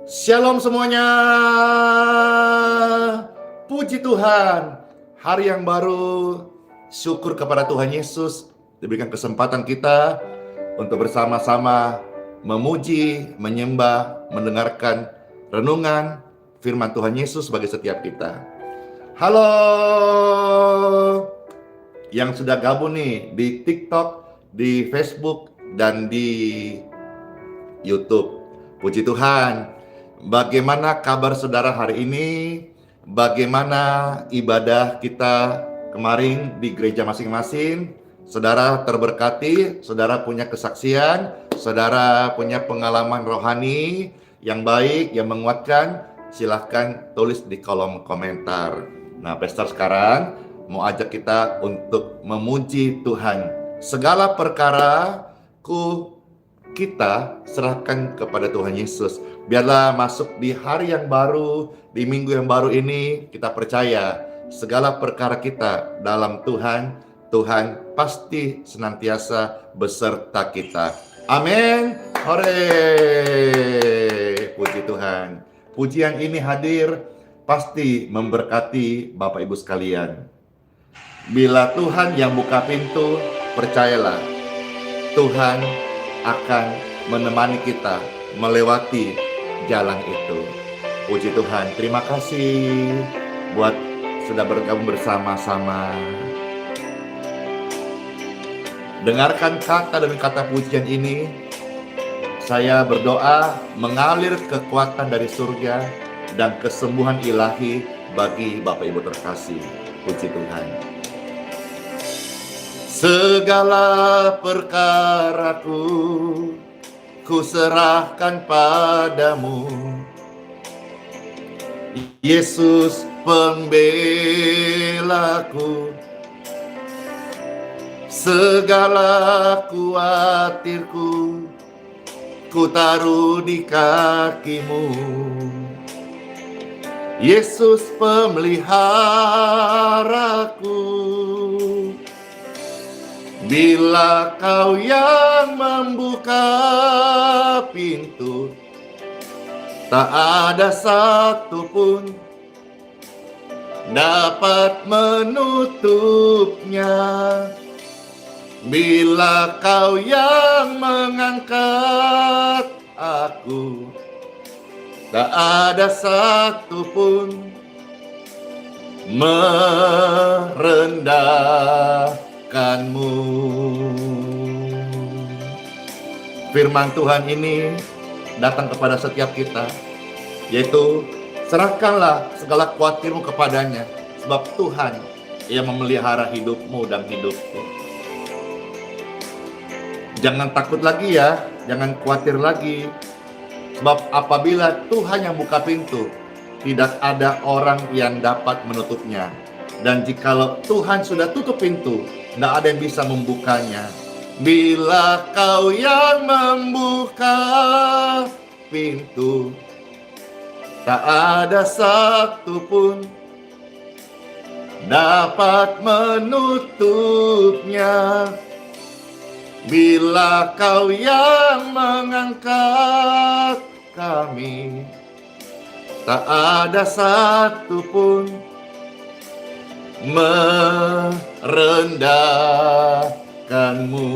Shalom semuanya. Puji Tuhan. Hari yang baru. Syukur kepada Tuhan Yesus diberikan kesempatan kita untuk bersama-sama memuji, menyembah, mendengarkan renungan firman Tuhan Yesus bagi setiap kita. Halo yang sudah gabung nih di TikTok, di Facebook, dan di YouTube. Puji Tuhan. Bagaimana kabar saudara hari ini? Bagaimana ibadah kita kemarin di gereja masing-masing? Saudara terberkati, saudara punya kesaksian, saudara punya pengalaman rohani yang baik, yang menguatkan. Silahkan tulis di kolom komentar. Nah, Pastor sekarang mau ajak kita untuk memuji Tuhan. Segala perkara kita serahkan kepada Tuhan Yesus. Biarlah masuk di hari yang baru, di minggu yang baru ini, kita percaya segala perkara kita dalam Tuhan, Tuhan pasti senantiasa beserta kita. Amin. Hore. Puji Tuhan. Pujian ini hadir pasti memberkati Bapak Ibu sekalian. Bila Tuhan yang buka pintu, percayalah Tuhan akan menemani kita melewati jalan itu. Puji Tuhan, terima kasih buat sudah bergabung bersama-sama. Dengarkan kata demi kata pujian ini. Saya berdoa mengalir kekuatan dari surga dan kesembuhan ilahi bagi Bapak Ibu terkasih. Puji Tuhan. Segala perkaraku ku serahkan padamu, Yesus pembelaku. Segala kuatirku ku taruh di kakimu, Yesus pemeliharaku. Bila kau yang membuka pintu, tak ada satupun dapat menutupnya. Bila kau yang mengangkat aku, tak ada satupun merendahkanmu. Firman Tuhan ini datang kepada setiap kita, yaitu serahkanlah segala khawatirmu kepadanya, sebab Tuhan yang memelihara hidupmu dan hidupku. Jangan takut lagi ya, jangan khawatir lagi, sebab apabila Tuhan yang buka pintu, tidak ada orang yang dapat menutupnya. Dan jikalau Tuhan sudah tutup pintu, tidak ada yang bisa membukanya. Bila kau yang membuka pintu, tak ada satupun dapat menutupnya. Bila kau yang mengangkat kami, tak ada satupun merendahkanmu.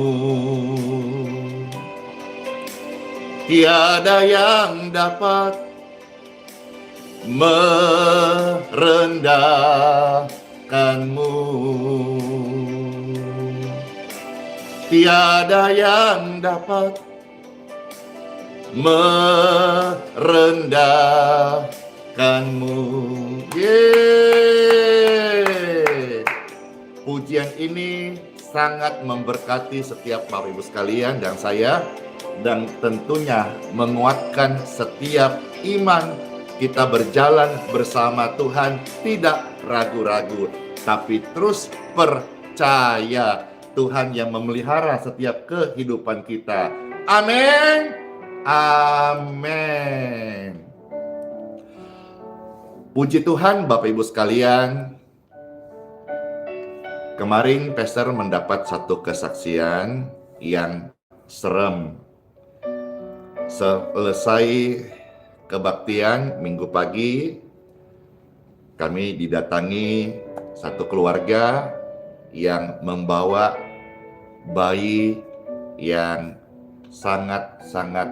Tiada yang dapat merendahkanmu. Tiada yang dapat merendahkanmu. Pujian ini sangat memberkati setiap Bapak Ibu sekalian dan saya, dan tentunya menguatkan setiap iman kita berjalan bersama Tuhan, tidak ragu-ragu, tapi terus percaya Tuhan yang memelihara setiap kehidupan kita. Amin. Amin. Puji Tuhan Bapak Ibu sekalian. Kemarin Pastor mendapat satu kesaksian yang serem. Selesai kebaktian minggu pagi, kami didatangi satu keluarga yang membawa bayi yang sangat-sangat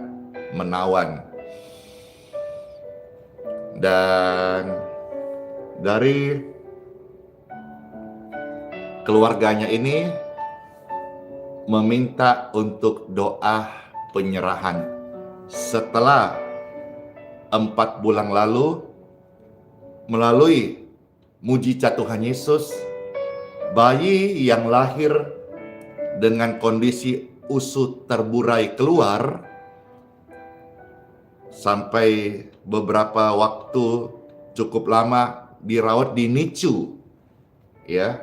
menawan. Dan dari keluarganya ini meminta untuk doa penyerahan. Setelah 4 bulan lalu, melalui mujizat Tuhan Yesus, bayi yang lahir dengan kondisi usus terburai keluar sampai beberapa waktu cukup lama dirawat di NICU, ya,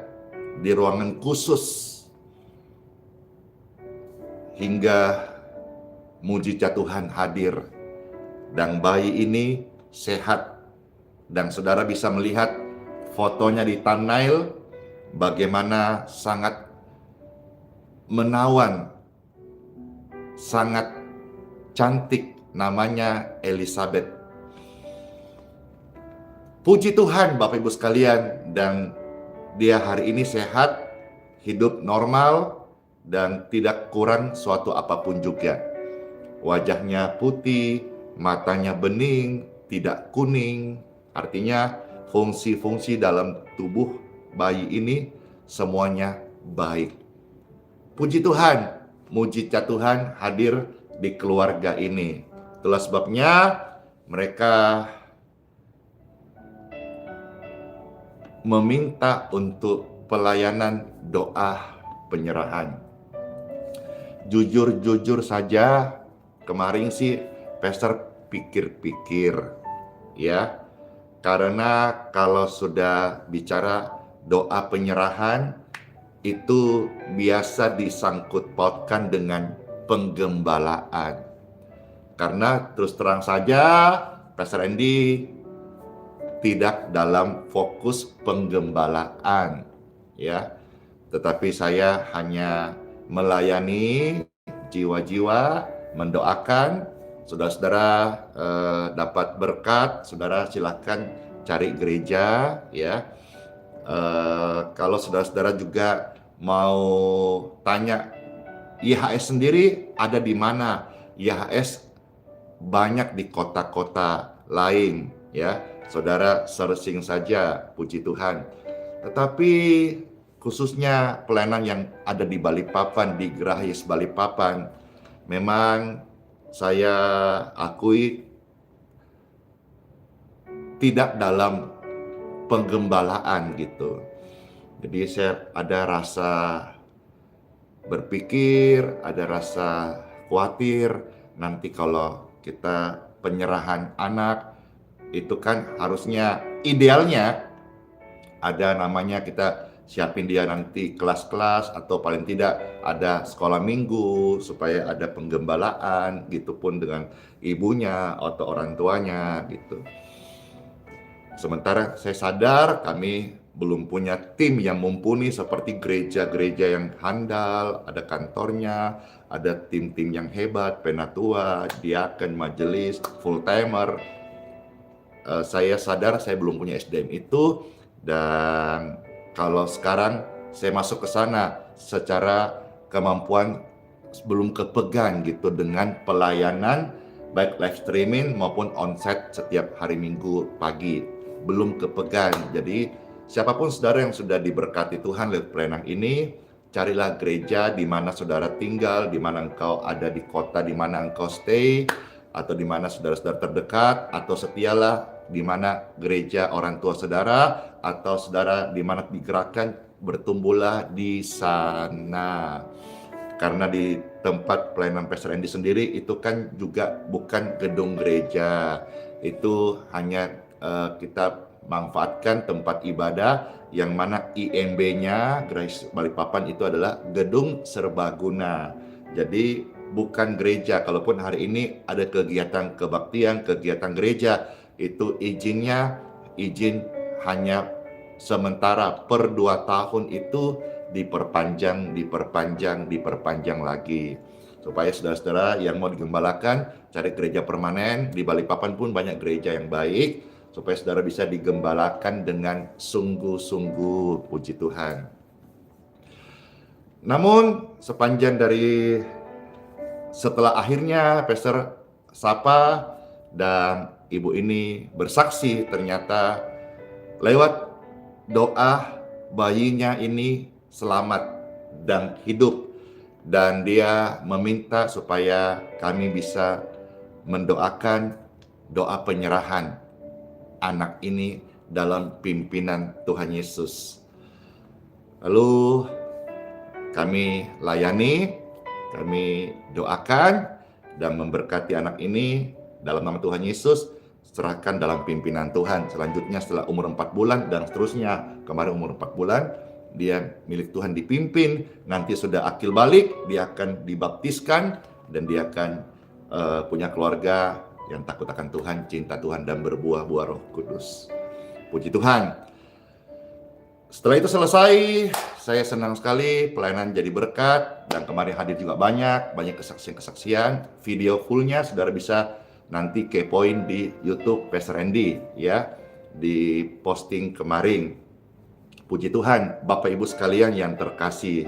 di ruangan khusus, hingga mujizat Tuhan hadir dan bayi ini sehat. Dan saudara bisa melihat fotonya di thumbnail bagaimana sangat menawan, sangat cantik, namanya Elizabeth. Puji Tuhan Bapak Ibu sekalian, dan dia hari ini sehat, hidup normal, dan tidak kurang suatu apapun juga. Wajahnya putih, matanya bening, tidak kuning. Artinya fungsi-fungsi dalam tubuh bayi ini semuanya baik. Puji Tuhan, mujizat Tuhan hadir di keluarga ini. Itulah sebabnya mereka meminta untuk pelayanan doa penyerahan. Jujur saja, kemarin sih Pastor pikir-pikir, ya, karena kalau sudah bicara doa penyerahan itu biasa disangkut pautkan dengan penggembalaan. Karena terus terang saja Pastor Andy tidak dalam fokus penggembalaan, ya, tetapi saya hanya melayani jiwa-jiwa, mendoakan. Saudara-saudara dapat berkat, saudara silakan cari gereja, ya. Kalau saudara-saudara juga mau tanya YHS sendiri ada di mana, YHS banyak di kota-kota lain, ya. Saudara searching saja, puji Tuhan. Tetapi khususnya pelayanan yang ada di Balikpapan, di Grahis Balikpapan, memang saya akui tidak dalam penggembalaan gitu. Jadi saya ada rasa berpikir, ada rasa khawatir nanti kalau kita penyerahan anak itu kan harusnya idealnya ada namanya kita siapin dia nanti kelas-kelas atau paling tidak ada sekolah minggu supaya ada penggembalaan, gitu pun dengan ibunya atau orang tuanya gitu. Sementara saya sadar kami belum punya tim yang mumpuni seperti gereja-gereja yang handal, ada kantornya, ada tim-tim yang hebat, penatua, diaken, majelis, full timer. Saya sadar saya belum punya SDM itu, dan kalau sekarang saya masuk ke sana secara kemampuan belum kepegang gitu dengan pelayanan baik live streaming maupun onsite setiap hari Minggu pagi, belum kepegang. Jadi siapapun saudara yang sudah diberkati Tuhan lewat pelayanan ini, carilah gereja di mana saudara tinggal, di mana engkau ada di kota di mana engkau stay, atau di mana saudara-saudara terdekat, atau setialah di mana gereja orang tua saudara, atau saudara di mana digerakkan, bertumbuhlah di sana. Karena di tempat pelayanan Pastor Andy sendiri itu kan juga bukan gedung gereja, itu hanya kita manfaatkan tempat ibadah yang mana IMB-nya Grace Balikpapan itu adalah gedung serbaguna. Jadi bukan gereja. Kalaupun hari ini ada kegiatan kebaktian, kegiatan gereja, itu izin hanya sementara per 2 tahun, itu diperpanjang lagi. supaya saudara-saudara yang mau digembalakan cari gereja permanen. Di Balikpapan pun banyak gereja yang baik, supaya saudara bisa digembalakan dengan sungguh-sungguh. Puji Tuhan. Namun sepanjang dari setelah akhirnya Pastor Sapa dan ibu ini bersaksi, ternyata lewat doa bayinya ini selamat dan hidup, dan dia meminta supaya kami bisa mendoakan doa penyerahan anak ini dalam pimpinan Tuhan Yesus. Lalu kami layani, kami doakan dan memberkati anak ini dalam nama Tuhan Yesus, serahkan dalam pimpinan Tuhan. Selanjutnya setelah umur 4 bulan dan seterusnya, kemarin umur 4 bulan, dia milik Tuhan dipimpin, nanti sudah akil balik, dia akan dibaptiskan, dan dia akan punya keluarga yang takut akan Tuhan, cinta Tuhan, dan berbuah-buah Roh Kudus. Puji Tuhan. Setelah itu selesai, saya senang sekali, pelayanan jadi berkat, dan kemarin hadir juga banyak kesaksian-kesaksian. Video fullnya saudara bisa nanti kepoin di YouTube Pastor Andy, ya, di posting kemarin. Puji Tuhan, Bapak Ibu sekalian yang terkasih.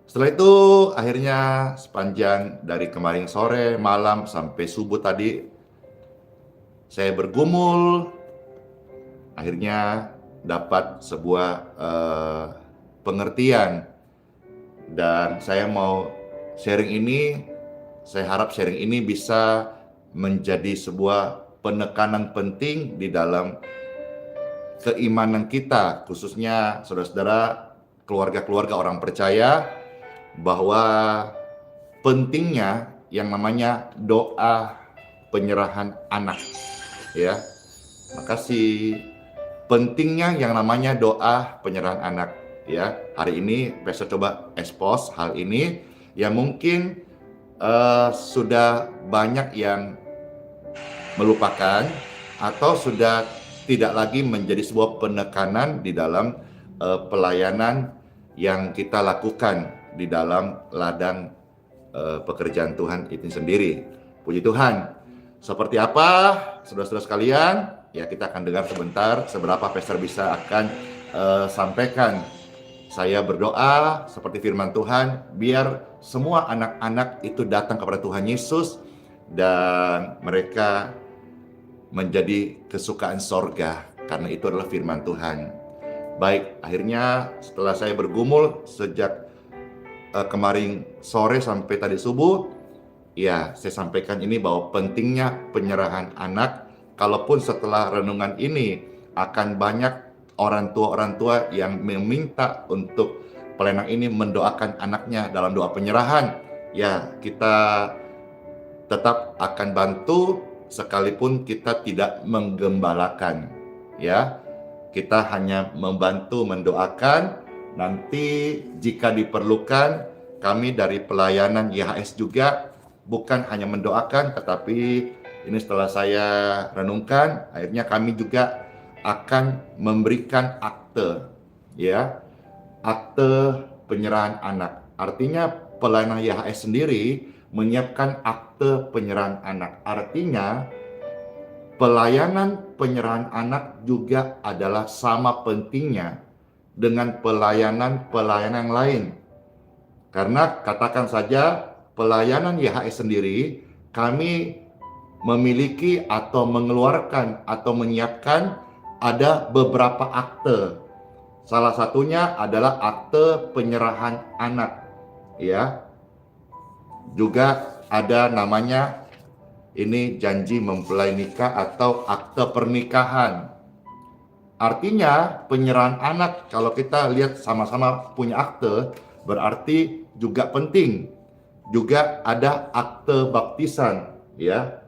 Setelah itu akhirnya sepanjang dari kemarin sore, malam, sampai subuh tadi, saya bergumul, akhirnya dapat sebuah pengertian, dan saya mau sharing ini. Saya harap sharing ini bisa menjadi sebuah penekanan penting di dalam keimanan kita, khususnya saudara-saudara, keluarga-keluarga orang percaya, bahwa pentingnya yang namanya doa penyerahan anak, ya. Makasih. Pentingnya yang namanya doa penyerahan anak, ya. Hari ini Pastor coba expose hal ini yang mungkin sudah banyak yang melupakan atau sudah tidak lagi menjadi sebuah penekanan di dalam pelayanan yang kita lakukan di dalam ladang pekerjaan Tuhan itu sendiri. Puji Tuhan. Seperti apa, saudara-saudara sekalian? Ya, kita akan dengar sebentar seberapa Pastor bisa akan sampaikan. Saya berdoa seperti firman Tuhan, biar semua anak-anak itu datang kepada Tuhan Yesus dan mereka menjadi kesukaan sorga, karena itu adalah firman Tuhan. Baik, akhirnya setelah saya bergumul sejak kemarin sore sampai tadi subuh, ya, saya sampaikan ini bahwa pentingnya penyerahan anak. Kalaupun setelah renungan ini akan banyak orang tua yang meminta untuk pelayanan ini mendoakan anaknya dalam doa penyerahan, ya, kita tetap akan bantu sekalipun kita tidak menggembalakan, ya. Kita hanya membantu mendoakan. Nanti jika diperlukan, kami dari pelayanan YHS juga bukan hanya mendoakan, tetapi ini setelah saya renungkan, akhirnya kami juga akan memberikan akte, ya, akte penyerahan anak. Artinya pelayanan YHS sendiri menyiapkan akte penyerahan anak. Artinya pelayanan penyerahan anak juga adalah sama pentingnya dengan pelayanan yang lain. Karena katakan saja pelayanan YHS sendiri, kami memiliki atau mengeluarkan atau menyiapkan ada beberapa akte. Salah satunya adalah akte penyerahan anak, ya. Juga ada namanya ini janji mempelai nikah atau akte pernikahan. Artinya penyerahan anak, kalau kita lihat sama-sama punya akte, berarti juga penting. Juga ada akte baptisan, ya.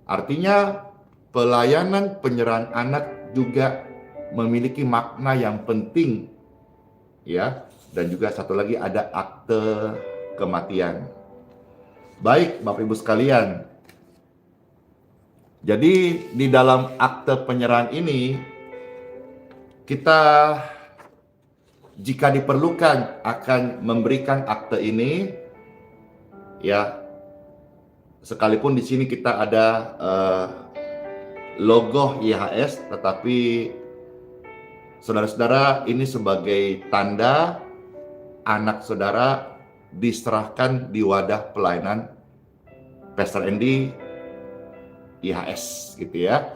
Artinya pelayanan penyerahan anak juga memiliki makna yang penting, ya. Dan juga satu lagi ada akte kematian. Baik, Bapak Ibu sekalian. Jadi di dalam akte penyerahan ini, kita jika diperlukan akan memberikan akte ini ya. Sekalipun di sini kita ada logo YHS, tetapi saudara-saudara, ini sebagai tanda anak saudara diserahkan di wadah pelayanan Pastor Andy YHS gitu ya.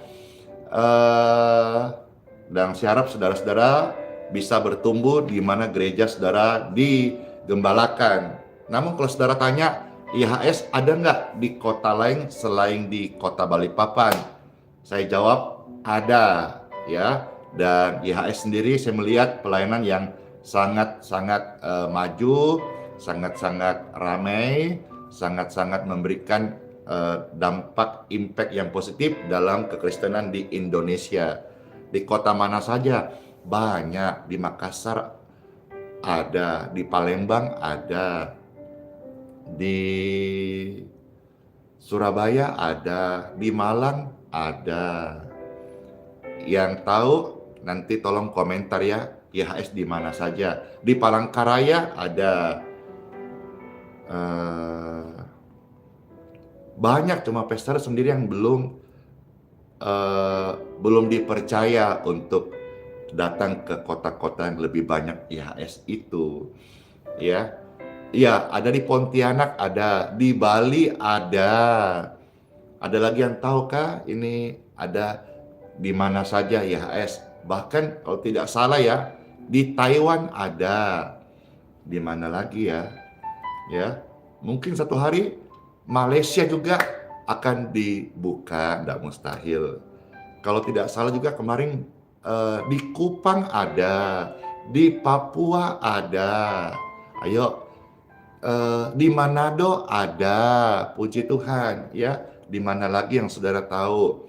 Dan saya harap saudara-saudara bisa bertumbuh di mana gereja saudara digembalakan. Namun kalau saudara tanya, YHS ada nggak di kota lain selain di kota Balikpapan? Saya jawab ada ya. Dan YHS sendiri saya melihat pelayanan yang sangat-sangat maju, sangat-sangat ramai, sangat-sangat memberikan dampak impact yang positif dalam kekristenan di Indonesia. Di kota mana saja? Banyak. Di Makassar ada, di Palembang ada, di Surabaya ada, di Malang ada. Yang tahu nanti tolong komentar ya, YHS di mana saja. Di Palangkaraya ada. Banyak, cuma pastor sendiri yang belum dipercaya untuk datang ke kota-kota yang lebih banyak YHS itu, ya. Ya, ada di Pontianak, ada di Bali, ada. Ada lagi yang tahukah ini ada di mana saja YHS? Bahkan kalau tidak salah ya, di Taiwan ada. Di mana lagi ya? Ya, mungkin satu hari Malaysia juga akan dibuka, tidak mustahil. Kalau tidak salah juga kemarin di Kupang ada, di Papua ada, ayo di Manado ada, puji Tuhan ya. Di mana lagi yang saudara tahu?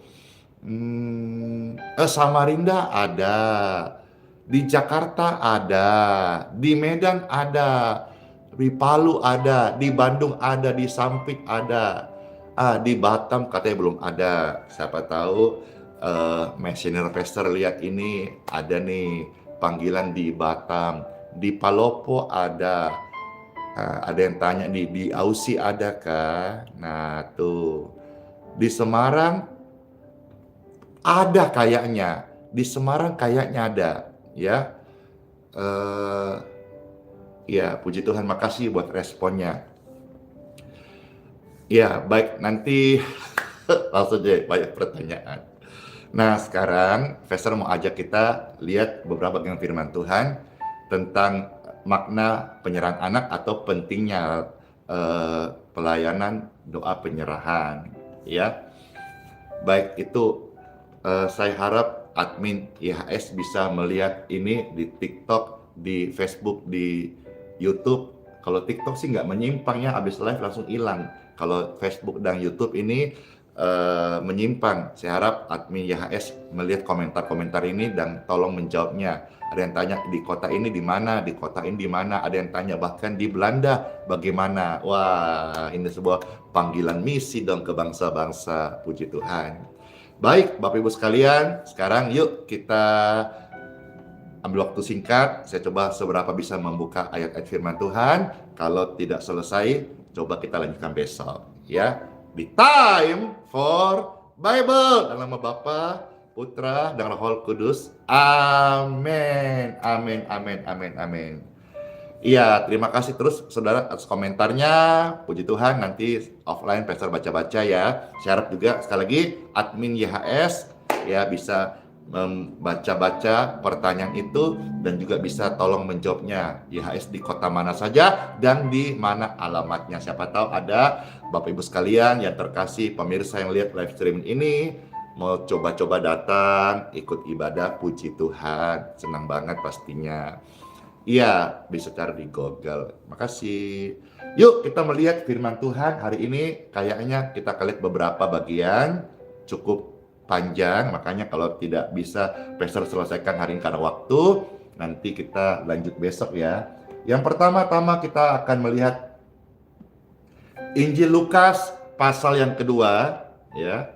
Samarinda ada, di Jakarta ada, di Medan ada, di Palu ada, di Bandung ada, di Sampit ada, di Batam katanya belum ada. Siapa tahu Missioner Pastor lihat ini ada nih panggilan di Batam, di Palopo ada. Ada yang tanya di Aussie ada kah? Nah tuh di Semarang ada kayaknya, di Semarang kayaknya ada ya. Ya, puji Tuhan, makasih buat responnya. Ya, baik, nanti langsung aja banyak pertanyaan. Nah, sekarang Pastor mau ajak kita lihat beberapa bagian firman Tuhan tentang makna penyerahan anak atau pentingnya pelayanan doa penyerahan. Ya, baik itu saya harap admin YHS bisa melihat ini di TikTok, di Facebook, di YouTube. Kalau TikTok sih nggak menyimpang ya, habis live langsung hilang. Kalau Facebook dan YouTube ini menyimpang. Saya harap admin YHS melihat komentar-komentar ini dan tolong menjawabnya. Ada yang tanya di kota ini di mana, di kota ini di mana. Ada yang tanya bahkan di Belanda bagaimana. Wah, ini sebuah panggilan misi dong ke bangsa-bangsa. Puji Tuhan. Baik, Bapak Ibu sekalian, sekarang yuk kita ambil waktu singkat. Saya coba seberapa bisa membuka ayat-ayat firman Tuhan. Kalau tidak selesai, coba kita lanjutkan besok. Ya, di Time for Bible. Dalam nama Bapa, Putra, dan Roh Kudus. Amin. Amin, amin, amin, amin. Iya, terima kasih terus saudara atas komentarnya. Puji Tuhan, nanti offline Pastor baca-baca ya. Saya harap juga sekali lagi admin YHS ya bisa membaca-baca pertanyaan itu dan juga bisa tolong menjawabnya. YHS di kota mana saja dan di mana alamatnya. Siapa tahu ada Bapak Ibu sekalian yang terkasih, pemirsa yang lihat live streaming ini mau coba-coba datang ikut ibadah. Puji Tuhan, senang banget pastinya. Iya, bisa cari di Google. Makasih. Yuk kita melihat firman Tuhan hari ini. Kayaknya kita akan lihat beberapa bagian cukup panjang, makanya kalau tidak bisa Pastor selesaikan hari ini karena waktu, nanti kita lanjut besok ya. Yang pertama-tama kita akan melihat Injil Lukas pasal yang kedua ya.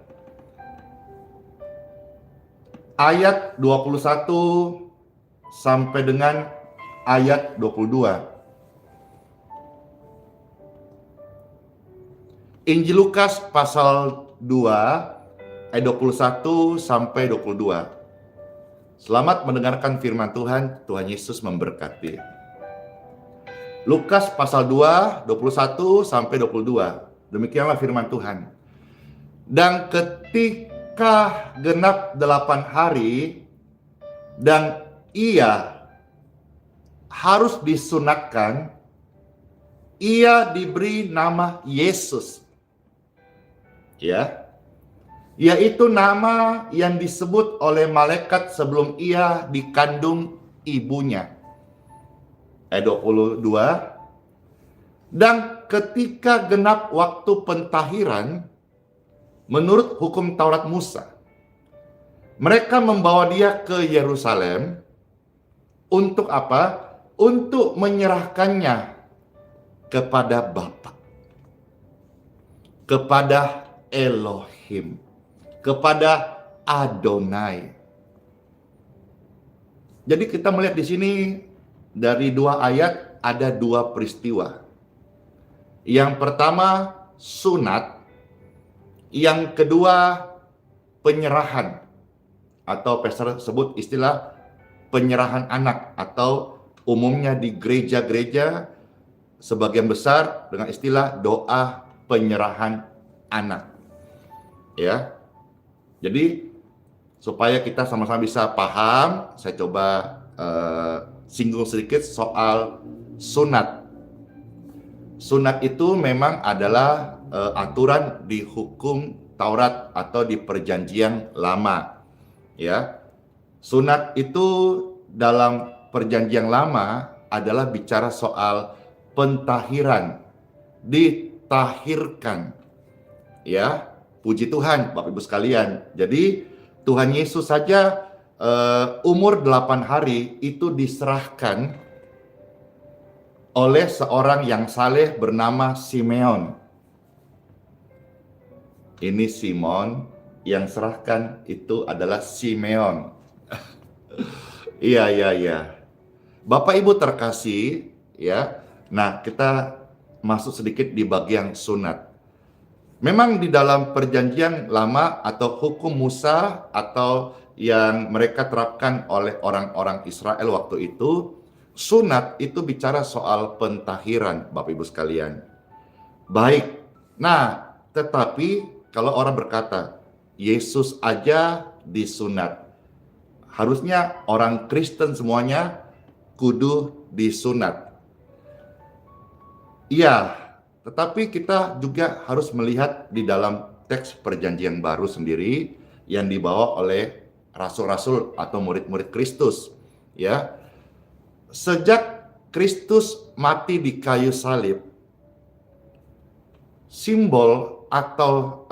Ayat 21 sampai dengan ayat 22. Injil Lukas pasal 2 ayat 21 sampai 22. Selamat mendengarkan firman Tuhan. Tuhan Yesus memberkati. Lukas pasal 2 21 sampai 22. Demikianlah firman Tuhan. Dan ketika genap 8 hari dan ia harus disunatkan, ia diberi nama Yesus. Ya. Yaitu nama yang disebut oleh malaikat sebelum ia dikandung ibunya. Ayat 22. Dan ketika genap waktu pentahiran menurut hukum Taurat Musa, mereka membawa dia ke Yerusalem untuk apa? Untuk menyerahkannya kepada Bapa, kepada Elohim, kepada Adonai. Jadi kita melihat di sini dari 2 ayat ada 2 peristiwa. Yang pertama sunat, yang kedua penyerahan, atau pastor sebut istilah penyerahan anak, atau umumnya di gereja-gereja sebagian besar dengan istilah doa penyerahan anak. Ya. Jadi supaya kita sama-sama bisa paham, saya coba singgung sedikit soal sunat. Sunat itu memang adalah aturan di hukum Taurat atau di Perjanjian Lama. Ya. Sunat itu dalam Perjanjian Lama adalah bicara soal pentahiran, ditahirkan. Ya, puji Tuhan Bapak Ibu sekalian. Jadi Tuhan Yesus saja umur 8 hari itu diserahkan oleh seorang yang saleh bernama Simeon. Ini Simon, yang serahkan itu adalah Simeon. Iya. Bapak Ibu terkasih, ya. Nah, kita masuk sedikit di bagian sunat. Memang di dalam Perjanjian Lama atau hukum Musa atau yang mereka terapkan oleh orang-orang Israel waktu itu, sunat itu bicara soal pentahiran, Bapak Ibu sekalian. Baik. Nah, tetapi kalau orang berkata, Yesus aja disunat, harusnya orang Kristen semuanya kudu disunat. Iya, tetapi kita juga harus melihat di dalam teks Perjanjian Baru sendiri yang dibawa oleh rasul-rasul atau murid-murid Kristus. Ya, sejak Kristus mati di kayu salib, simbol atau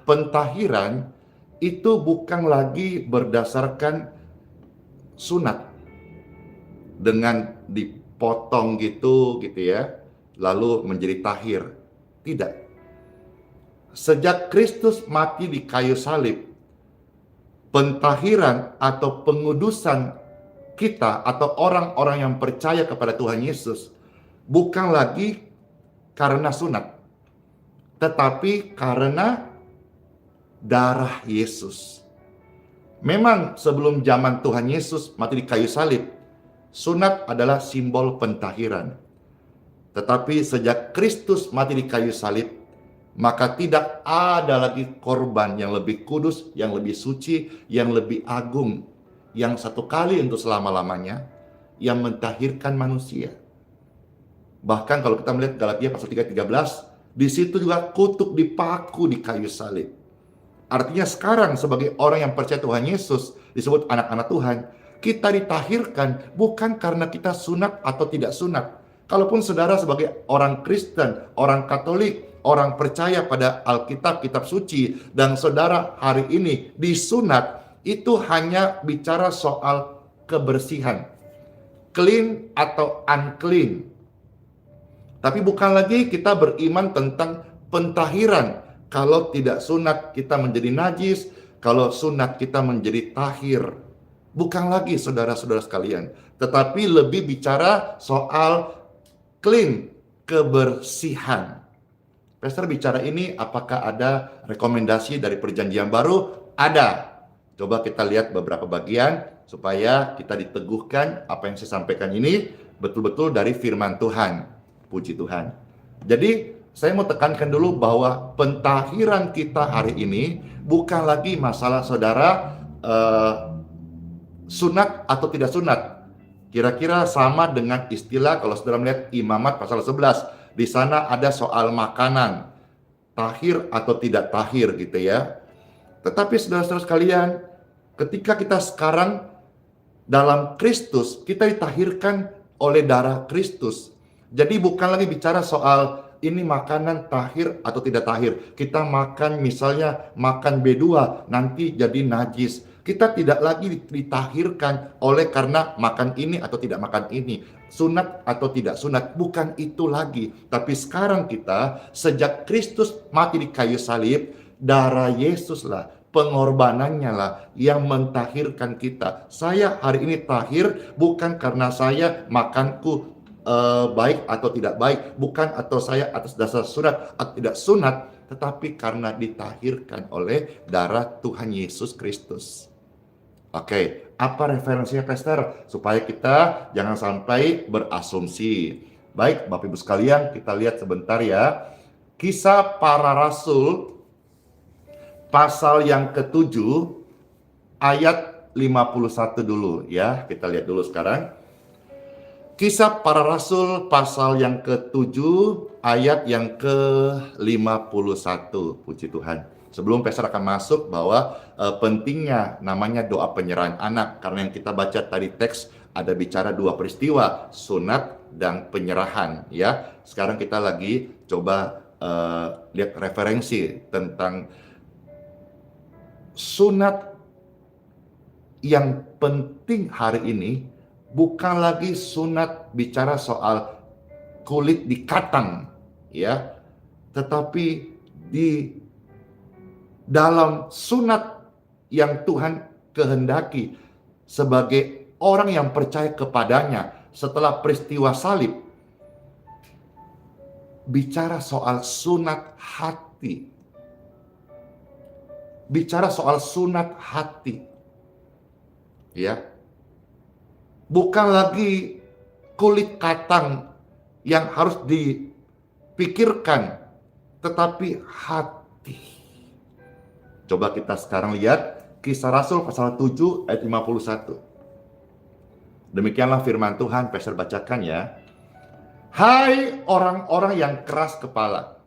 pentahiran itu bukan lagi berdasarkan sunat dengan dipotong gitu ya, lalu menjadi tahir. Tidak. Sejak Kristus mati di kayu salib, pentahiran atau pengudusan kita atau orang-orang yang percaya kepada Tuhan Yesus bukan lagi karena sunat, tetapi karena darah Yesus. Memang sebelum zaman Tuhan Yesus mati di kayu salib, sunat adalah simbol pentahiran. Tetapi sejak Kristus mati di kayu salib, maka tidak ada lagi korban yang lebih kudus, yang lebih suci, yang lebih agung, yang satu kali untuk selama-lamanya, yang mentahirkan manusia. Bahkan kalau kita melihat Galatia pasal 3:13, di situ juga kutuk dipaku di kayu salib. Artinya sekarang sebagai orang yang percaya Tuhan Yesus, disebut anak-anak Tuhan, kita ditahirkan bukan karena kita sunat atau tidak sunat. Kalaupun saudara sebagai orang Kristen, orang Katolik, orang percaya pada Alkitab, kitab suci, dan saudara hari ini disunat, itu hanya bicara soal kebersihan, clean atau unclean. Tapi bukan lagi kita beriman tentang pentahiran. Kalau tidak sunat kita menjadi najis, kalau sunat kita menjadi tahir. Bukan lagi saudara-saudara sekalian, tetapi lebih bicara soal clean, kebersihan. Pastor bicara ini apakah ada rekomendasi dari perjanjian baru? Ada. Coba kita lihat beberapa bagian supaya kita diteguhkan apa yang saya sampaikan ini betul-betul dari firman Tuhan. Puji Tuhan. Jadi saya mau tekankan dulu bahwa pentahiran kita hari ini bukan lagi masalah saudara sunat atau tidak sunat. Kira-kira sama dengan istilah kalau saudara melihat Imamat pasal 11. Di sana ada soal makanan, tahir atau tidak tahir gitu ya. Tetapi saudara-saudara sekalian, ketika kita sekarang dalam Kristus, kita ditahirkan oleh darah Kristus. Jadi bukan lagi bicara soal ini makanan tahir atau tidak tahir. Kita makan misalnya makan B2 nanti jadi najis. Kita tidak lagi ditahirkan oleh karena makan ini atau tidak makan ini, sunat atau tidak sunat, bukan itu lagi. Tapi sekarang kita sejak Kristus mati di kayu salib, darah Yesus lah, pengorbanannya lah yang mentahirkan kita. Saya hari ini tahir bukan karena saya makanku baik atau tidak baik, bukan atau saya atas dasar sunat atau tidak sunat, tetapi karena ditahirkan oleh darah Tuhan Yesus Kristus. Oke, apa referensinya Pastor? Supaya kita jangan sampai berasumsi. Baik, Bapak Ibu sekalian, kita lihat sebentar ya. Kisah Para Rasul, pasal yang ke-7, ayat 51 dulu ya. Kita lihat dulu sekarang. Kisah Para Rasul, pasal yang ke-7, ayat yang ke-51. Puji Tuhan. Sebelum Pastor akan masuk bahwa pentingnya namanya doa penyerahan anak. Karena yang kita baca tadi teks ada bicara dua peristiwa, sunat dan penyerahan ya. Sekarang kita lagi coba lihat referensi tentang sunat yang penting hari ini. Bukan lagi sunat bicara soal kulit dikatang ya. Tetapi di dalam sunat yang Tuhan kehendaki sebagai orang yang percaya kepadanya setelah peristiwa salib, bicara soal sunat hati. Bicara soal sunat hati. Ya. Bukan lagi kulit katang yang harus dipikirkan, tetapi hati. Coba kita sekarang lihat Kisah Rasul pasal 7 ayat 51. Demikianlah firman Tuhan, Pastor bacakan ya. Hai orang-orang yang keras kepala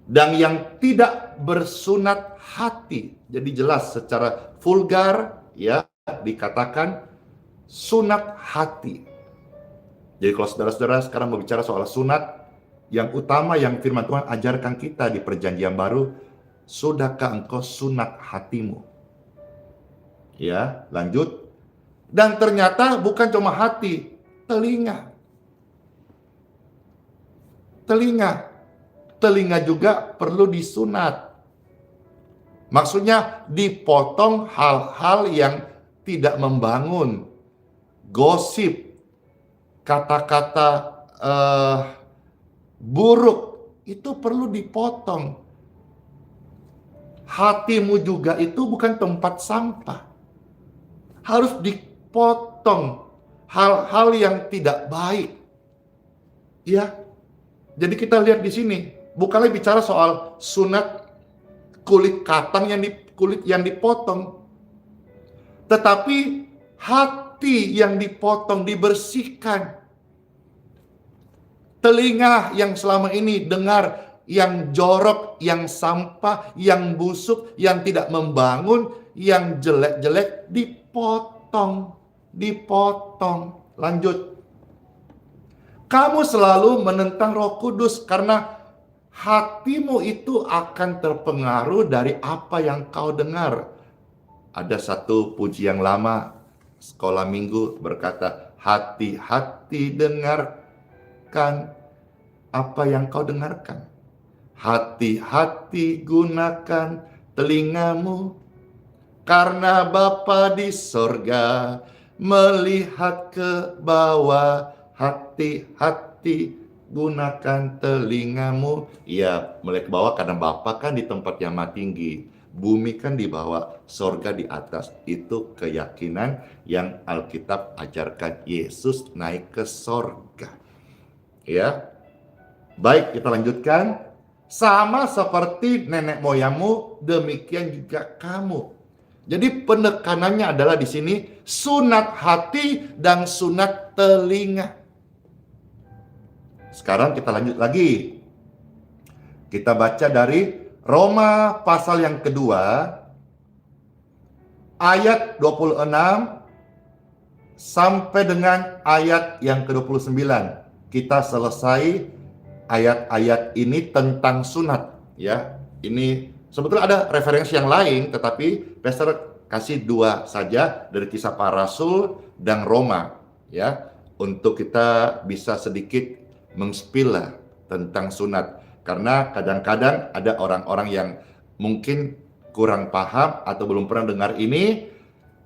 dan yang tidak bersunat hati. Jadi jelas secara vulgar ya dikatakan sunat hati. Jadi kalau saudara-saudara sekarang berbicara soal sunat, yang utama yang firman Tuhan ajarkan kita di perjanjian baru, sudahkah engkau sunat hatimu? Ya, lanjut. Dan ternyata bukan cuma hati, telinga. Telinga juga perlu disunat. Maksudnya dipotong hal-hal yang tidak membangun, gosip, kata-kata buruk, itu perlu dipotong. Hatimu juga itu bukan tempat sampah. Harus dipotong hal-hal yang tidak baik. Ya. Jadi kita lihat di sini, bukanlah bicara soal sunat kulit katang kulit yang dipotong. Tetapi hati yang dipotong, dibersihkan. Telinga yang selama ini dengar yang jorok, yang sampah, yang busuk, yang tidak membangun, yang jelek-jelek, dipotong. Lanjut. Kamu selalu menentang Roh Kudus karena hatimu itu akan terpengaruh dari apa yang kau dengar. Ada satu puji yang lama, sekolah minggu berkata, hati-hati dengarkan apa yang kau dengarkan. Hati-hati gunakan telingamu, karena Bapa di sorga melihat ke bawah. Hati-hati gunakan telingamu. Ya, mulai ke bawah karena Bapa kan di tempat yang maha tinggi. Bumi kan di bawah, sorga di atas. Itu keyakinan yang Alkitab ajarkan. Yesus naik ke sorga. Ya, baik, kita lanjutkan. Sama seperti nenek moyangmu, demikian juga kamu. Jadi penekanannya adalah di sini sunat hati dan sunat telinga. Sekarang kita lanjut lagi. Kita baca dari Roma pasal yang kedua, ayat 26 sampai dengan ayat yang ke-29. Kita selesai ayat-ayat ini tentang sunat, ya. Ini sebetulnya ada referensi yang lain, tetapi Pastor kasih dua saja dari Kisah Para Rasul dan Roma, ya, untuk kita bisa sedikit meng-spill lah tentang sunat. Karena kadang-kadang ada orang-orang yang mungkin kurang paham atau belum pernah dengar ini,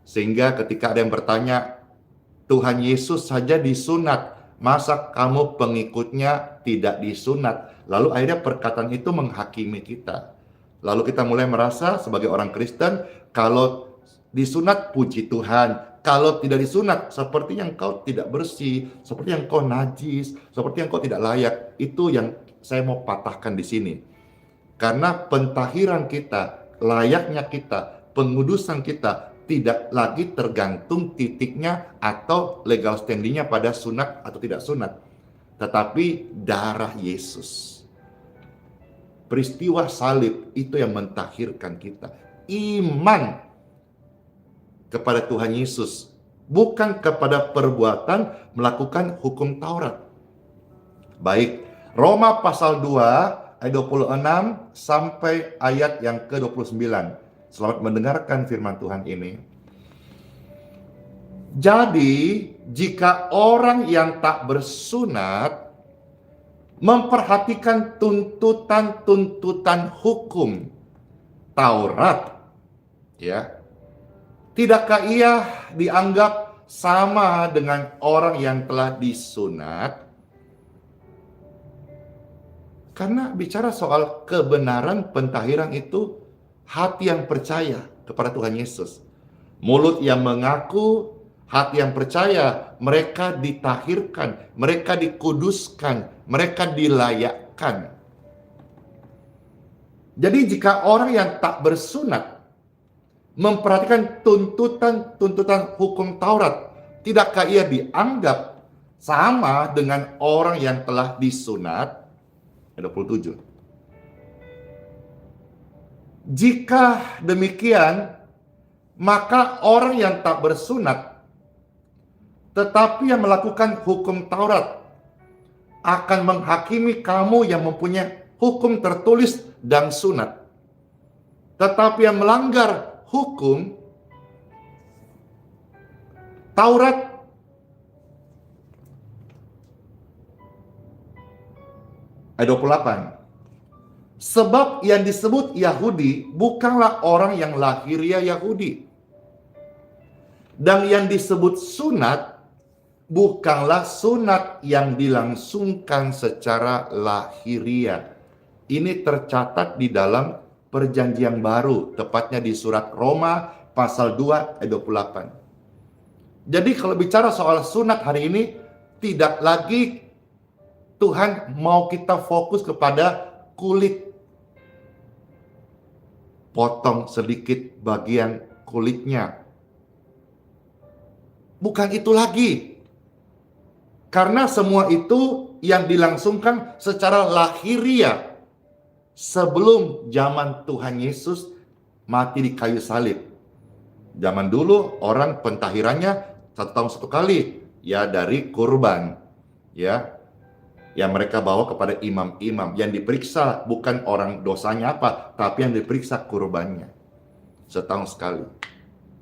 sehingga ketika ada yang bertanya, Tuhan Yesus saja disunat, masa kamu pengikutnya tidak disunat? Lalu akhirnya perkataan itu menghakimi kita. Lalu kita mulai merasa sebagai orang Kristen, kalau disunat puji Tuhan, kalau tidak disunat sepertinya engkau tidak bersih, seperti engkau najis, seperti engkau tidak layak. Itu yang saya mau patahkan di sini. Karena pentahiran kita, layaknya kita, pengudusan kita tidak lagi tergantung titiknya atau legal standingnya pada sunat atau tidak sunat, tetapi darah Yesus. Peristiwa salib itu yang mentahirkan kita. Iman kepada Tuhan Yesus, bukan kepada perbuatan melakukan hukum Taurat. Baik, Roma pasal 2 ayat 26 sampai ayat yang ke-29. Selamat mendengarkan firman Tuhan ini. Jadi, jika orang yang tak bersunat memperhatikan tuntutan-tuntutan hukum Taurat, ya, tidakkah ia dianggap sama dengan orang yang telah disunat? Karena bicara soal kebenaran pentahiran itu hati yang percaya kepada Tuhan Yesus. Mulut yang mengaku, hati yang percaya, mereka ditahirkan, mereka dikuduskan, mereka dilayakkan. Jadi jika orang yang tak bersunat memperhatikan tuntutan-tuntutan hukum Taurat, tidakkah ia dianggap sama dengan orang yang telah disunat? 27. Jika demikian, maka orang yang tak bersunat tetapi yang melakukan hukum Taurat akan menghakimi kamu yang mempunyai hukum tertulis dan sunat. Tetapi yang melanggar hukum Taurat ayat 28. Sebab yang disebut Yahudi bukanlah orang yang lahiriah Yahudi. Dan yang disebut sunat bukanlah sunat yang dilangsungkan secara lahiriah. Ini tercatat di dalam Perjanjian Baru, tepatnya di surat Roma pasal 2 ayat 28. Jadi kalau bicara soal sunat hari ini, tidak lagi Tuhan mau kita fokus kepada kulit. Potong sedikit bagian kulitnya. Bukan itu lagi. Karena semua itu yang dilangsungkan secara lahiriah sebelum zaman Tuhan Yesus mati di kayu salib. Zaman dulu orang pentahirannya 1 tahun 1 kali, ya, dari kurban, ya, yang mereka bawa kepada imam-imam. Yang diperiksa bukan orang dosanya apa, tapi yang diperiksa kurbannya. Setahun sekali.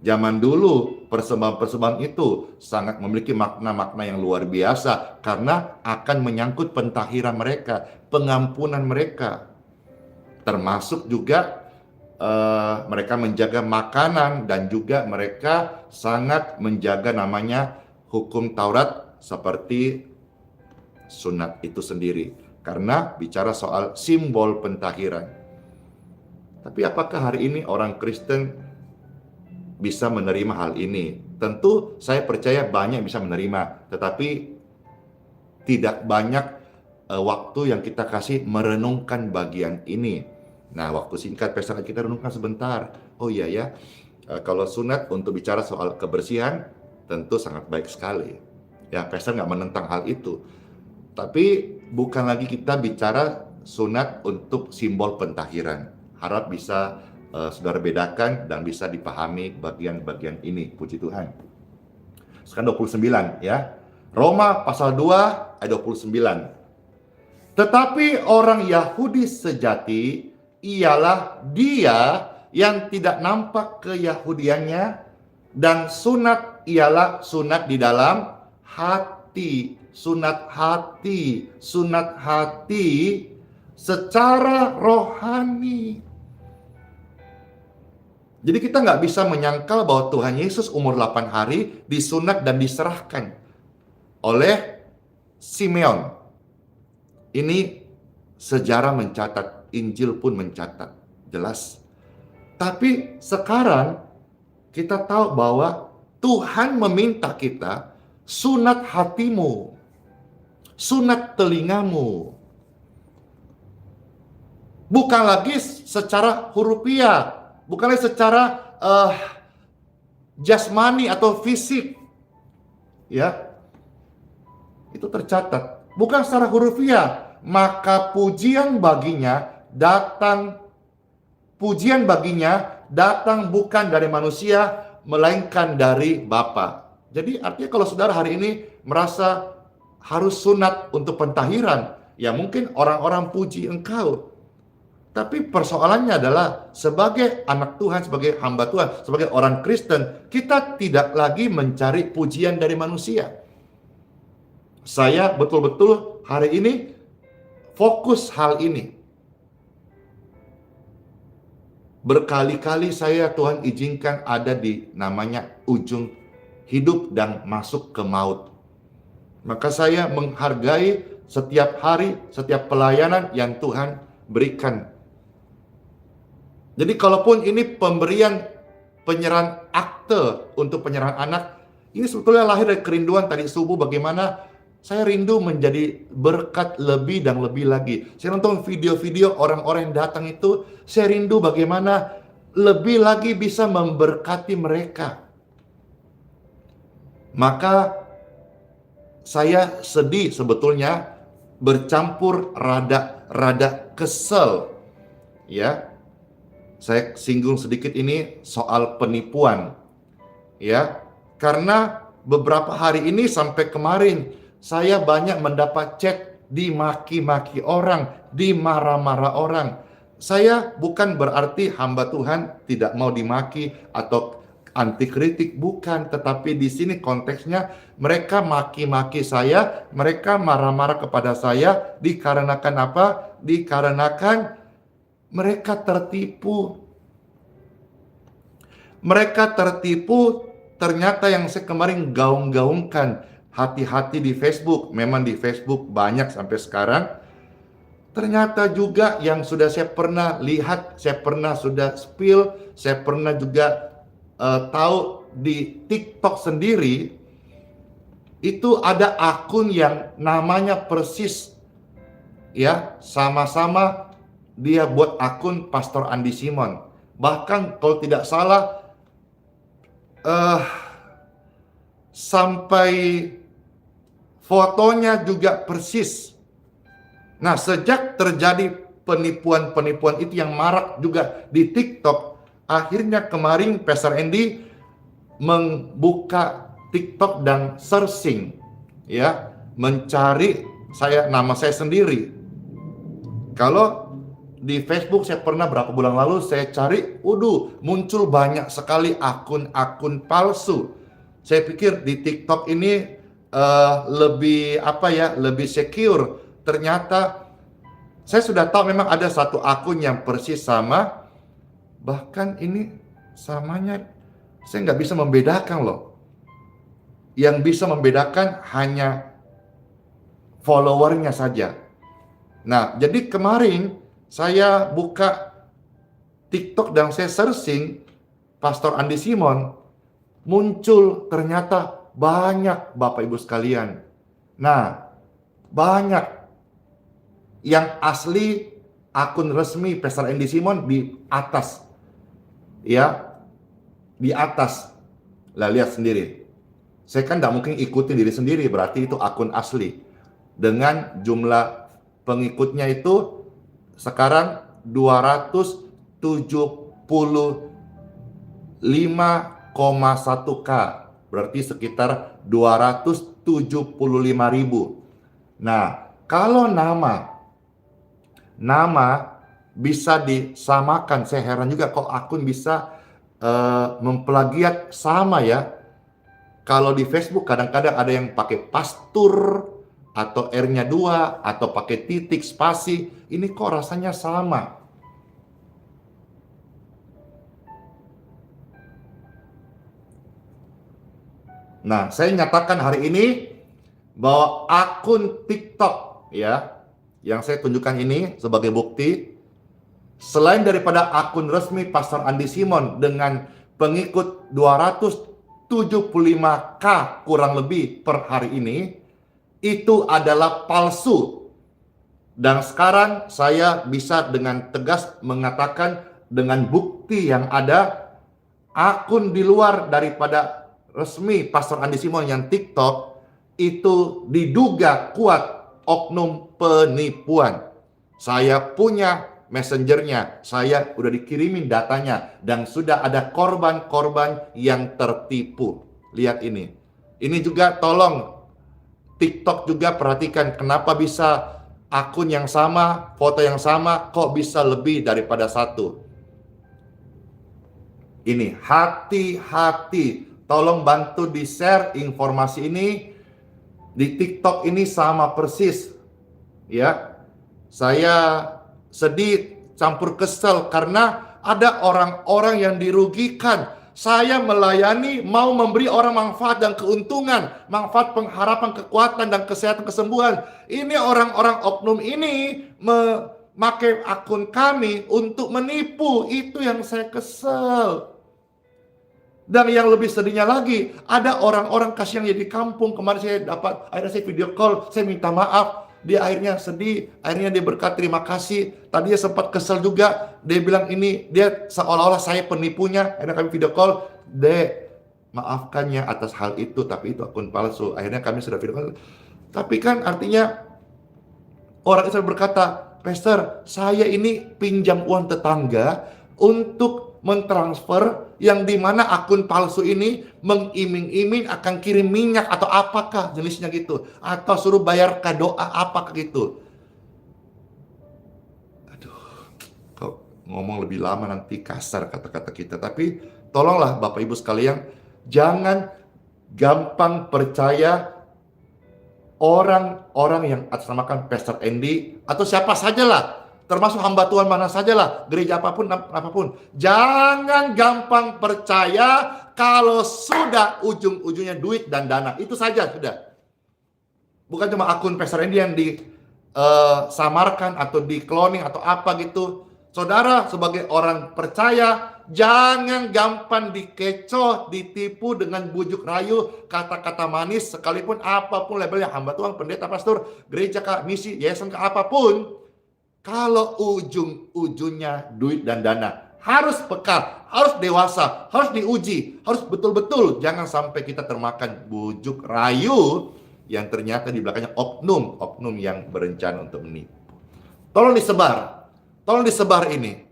Zaman dulu persembahan-persembahan itu sangat memiliki makna-makna yang luar biasa, karena akan menyangkut pentahiran mereka, pengampunan mereka. Termasuk juga mereka menjaga makanan, dan juga mereka sangat menjaga namanya hukum Taurat, seperti sunat itu sendiri. Karena bicara soal simbol pentahiran. Tapi apakah hari ini orang Kristen bisa menerima hal ini? Tentu saya percaya banyak bisa menerima, tetapi tidak banyak waktu yang kita kasih merenungkan bagian ini. Nah, waktu singkat Pastor kita renungkan sebentar. Oh iya ya, kalau sunat untuk bicara soal kebersihan tentu sangat baik sekali. Ya, Pastor nggak menentang hal itu. Tapi bukan lagi kita bicara sunat untuk simbol pentahiran. Harap bisa saudara bedakan dan bisa dipahami bagian-bagian ini. Puji Tuhan. Sekarang 29 ya. Roma pasal 2 ayat 29. Tetapi orang Yahudi sejati ialah dia yang tidak nampak keyahudiannya, dan sunat ialah sunat di dalam hati. Sunat hati secara rohani. Jadi kita nggak bisa menyangkal bahwa Tuhan Yesus umur 8 hari disunat dan diserahkan oleh Simeon. Ini sejarah mencatat, Injil pun mencatat, jelas. Tapi sekarang kita tahu bahwa Tuhan meminta kita sunat hatimu, sunat telingamu. Bukan lagi secara hurufiah, bukan lagi secara jasmani atau fisik. Ya. Itu tercatat. Bukan secara hurufiah, maka pujian baginya datang bukan dari manusia, melainkan dari Bapa. Jadi artinya kalau saudara hari ini merasa harus sunat untuk pentahiran, ya mungkin orang-orang puji engkau. Tapi persoalannya adalah sebagai anak Tuhan, sebagai hamba Tuhan, sebagai orang Kristen, kita tidak lagi mencari pujian dari manusia. Saya betul-betul hari ini fokus hal ini. Berkali-kali saya Tuhan izinkan ada di namanya ujung hidup dan masuk ke maut. Maka saya menghargai setiap hari, setiap pelayanan yang Tuhan berikan. Jadi kalaupun ini penyerahan akte untuk penyerahan anak, ini sebetulnya lahir dari kerinduan tadi subuh bagaimana saya rindu menjadi berkat lebih dan lebih lagi. Saya nonton video-video orang-orang yang datang itu, saya rindu bagaimana lebih lagi bisa memberkati mereka. Maka saya sedih sebetulnya, bercampur rada kesel. Ya. Saya singgung sedikit ini soal penipuan. Ya. Karena beberapa hari ini sampai kemarin saya banyak mendapat chat dimaki-maki orang, dimarah-marah orang. Saya bukan berarti hamba Tuhan tidak mau dimaki atau anti kritik, bukan. Tetapi di sini konteksnya mereka maki-maki saya, mereka marah-marah kepada saya dikarenakan apa? Dikarenakan mereka tertipu. Mereka tertipu ternyata yang saya kemarin gaung-gaungkan. Hati-hati di Facebook, memang di Facebook banyak sampai sekarang. Ternyata juga yang sudah saya pernah lihat, saya pernah sudah spill, saya pernah juga tahu di TikTok sendiri, itu ada akun yang namanya persis, ya, sama-sama dia buat akun Pastor Andi Simon. Bahkan kalau tidak salah, sampai fotonya juga persis. Nah, sejak terjadi penipuan-penipuan itu yang marak juga di TikTok, akhirnya kemarin Pastor Andy membuka TikTok dan searching, ya, mencari nama saya sendiri. Kalau di Facebook saya pernah berapa bulan lalu saya cari, muncul banyak sekali akun-akun palsu. Saya pikir di TikTok ini lebih secure. Ternyata saya sudah tahu memang ada satu akun yang persis sama. Bahkan ini samanya saya nggak bisa membedakan loh. Yang bisa membedakan hanya followernya saja. Nah, jadi kemarin saya buka TikTok dan saya searching Pastor Andi Simon, muncul ternyata banyak Bapak Ibu sekalian. Nah, banyak yang asli akun resmi Pastor Andi Simon di atas. Ya, di atas. Lah lihat sendiri. Saya kan tidak mungkin ikutin diri sendiri, berarti itu akun asli. Dengan jumlah pengikutnya itu sekarang 275,1K, berarti sekitar 275.000. Nah, kalau nama bisa disamakan, saya heran juga kok akun bisa memplagiat sama ya. Kalau di Facebook kadang-kadang ada yang pakai pastur atau R-nya 2 atau pakai titik spasi. Ini kok rasanya sama. Nah, saya nyatakan hari ini bahwa akun TikTok ya, yang saya tunjukkan ini sebagai bukti, selain daripada akun resmi Pastor Andi Simon dengan pengikut 275K kurang lebih per hari ini, itu adalah palsu. Dan sekarang saya bisa dengan tegas mengatakan dengan bukti yang ada, akun di luar daripada resmi Pastor Andi Simon yang TikTok itu diduga kuat oknum penipuan. Saya punya messengernya, saya udah dikirimin datanya, dan sudah ada korban-korban yang tertipu. Lihat ini. Ini juga tolong TikTok juga perhatikan kenapa bisa akun yang sama, foto yang sama, kok bisa lebih daripada satu. Ini hati-hati, tolong bantu di-share informasi ini. Di TikTok ini sama persis. Ya. Saya sedih campur kesel karena ada orang-orang yang dirugikan. Saya melayani, mau memberi orang manfaat dan keuntungan, manfaat pengharapan, kekuatan dan kesehatan, kesembuhan. Ini orang-orang oknum ini memakai akun kami untuk menipu. Itu yang saya kesel. Dan yang lebih sedihnya lagi, ada orang-orang kasihan di kampung. Kemarin saya dapat, akhirnya saya video call, saya minta maaf. Dia akhirnya sedih, akhirnya dia berkata terima kasih. Tadinya sempat kesel juga, dia bilang ini, dia seolah-olah saya penipunya. Akhirnya kami video call, Dek, maafkannya atas hal itu, tapi itu akun palsu. Akhirnya kami sudah video call. Tapi kan artinya, orang itu berkata, Pastor, saya ini pinjam uang tetangga untuk mentransfer yang dimana akun palsu ini mengiming-iming akan kirim minyak atau apakah jenisnya gitu, atau suruh bayar doa apakah gitu. Aduh, kok ngomong lebih lama nanti kasar kata-kata kita. Tapi tolonglah Bapak Ibu sekalian, jangan gampang percaya orang-orang yang atasnamakan Pastor Andy atau siapa sajalah, termasuk hamba Tuhan mana sajalah, gereja apapun. Jangan gampang percaya kalau sudah ujung-ujungnya duit dan dana. Itu saja sudah. Bukan cuma akun Pastor Andy yang disamarkan atau di-cloning atau apa gitu. Saudara sebagai orang percaya, jangan gampang dikecoh, ditipu dengan bujuk rayu, kata-kata manis, sekalipun apapun labelnya, hamba Tuhan, pendeta, pastor, gereja kah, misi, yayasan kah, apapun. Kalau ujung-ujungnya duit dan dana, harus peka, harus dewasa, harus diuji, harus betul-betul. Jangan sampai kita termakan bujuk rayu yang ternyata di belakangnya oknum yang berencana untuk menipu. Tolong disebar ini.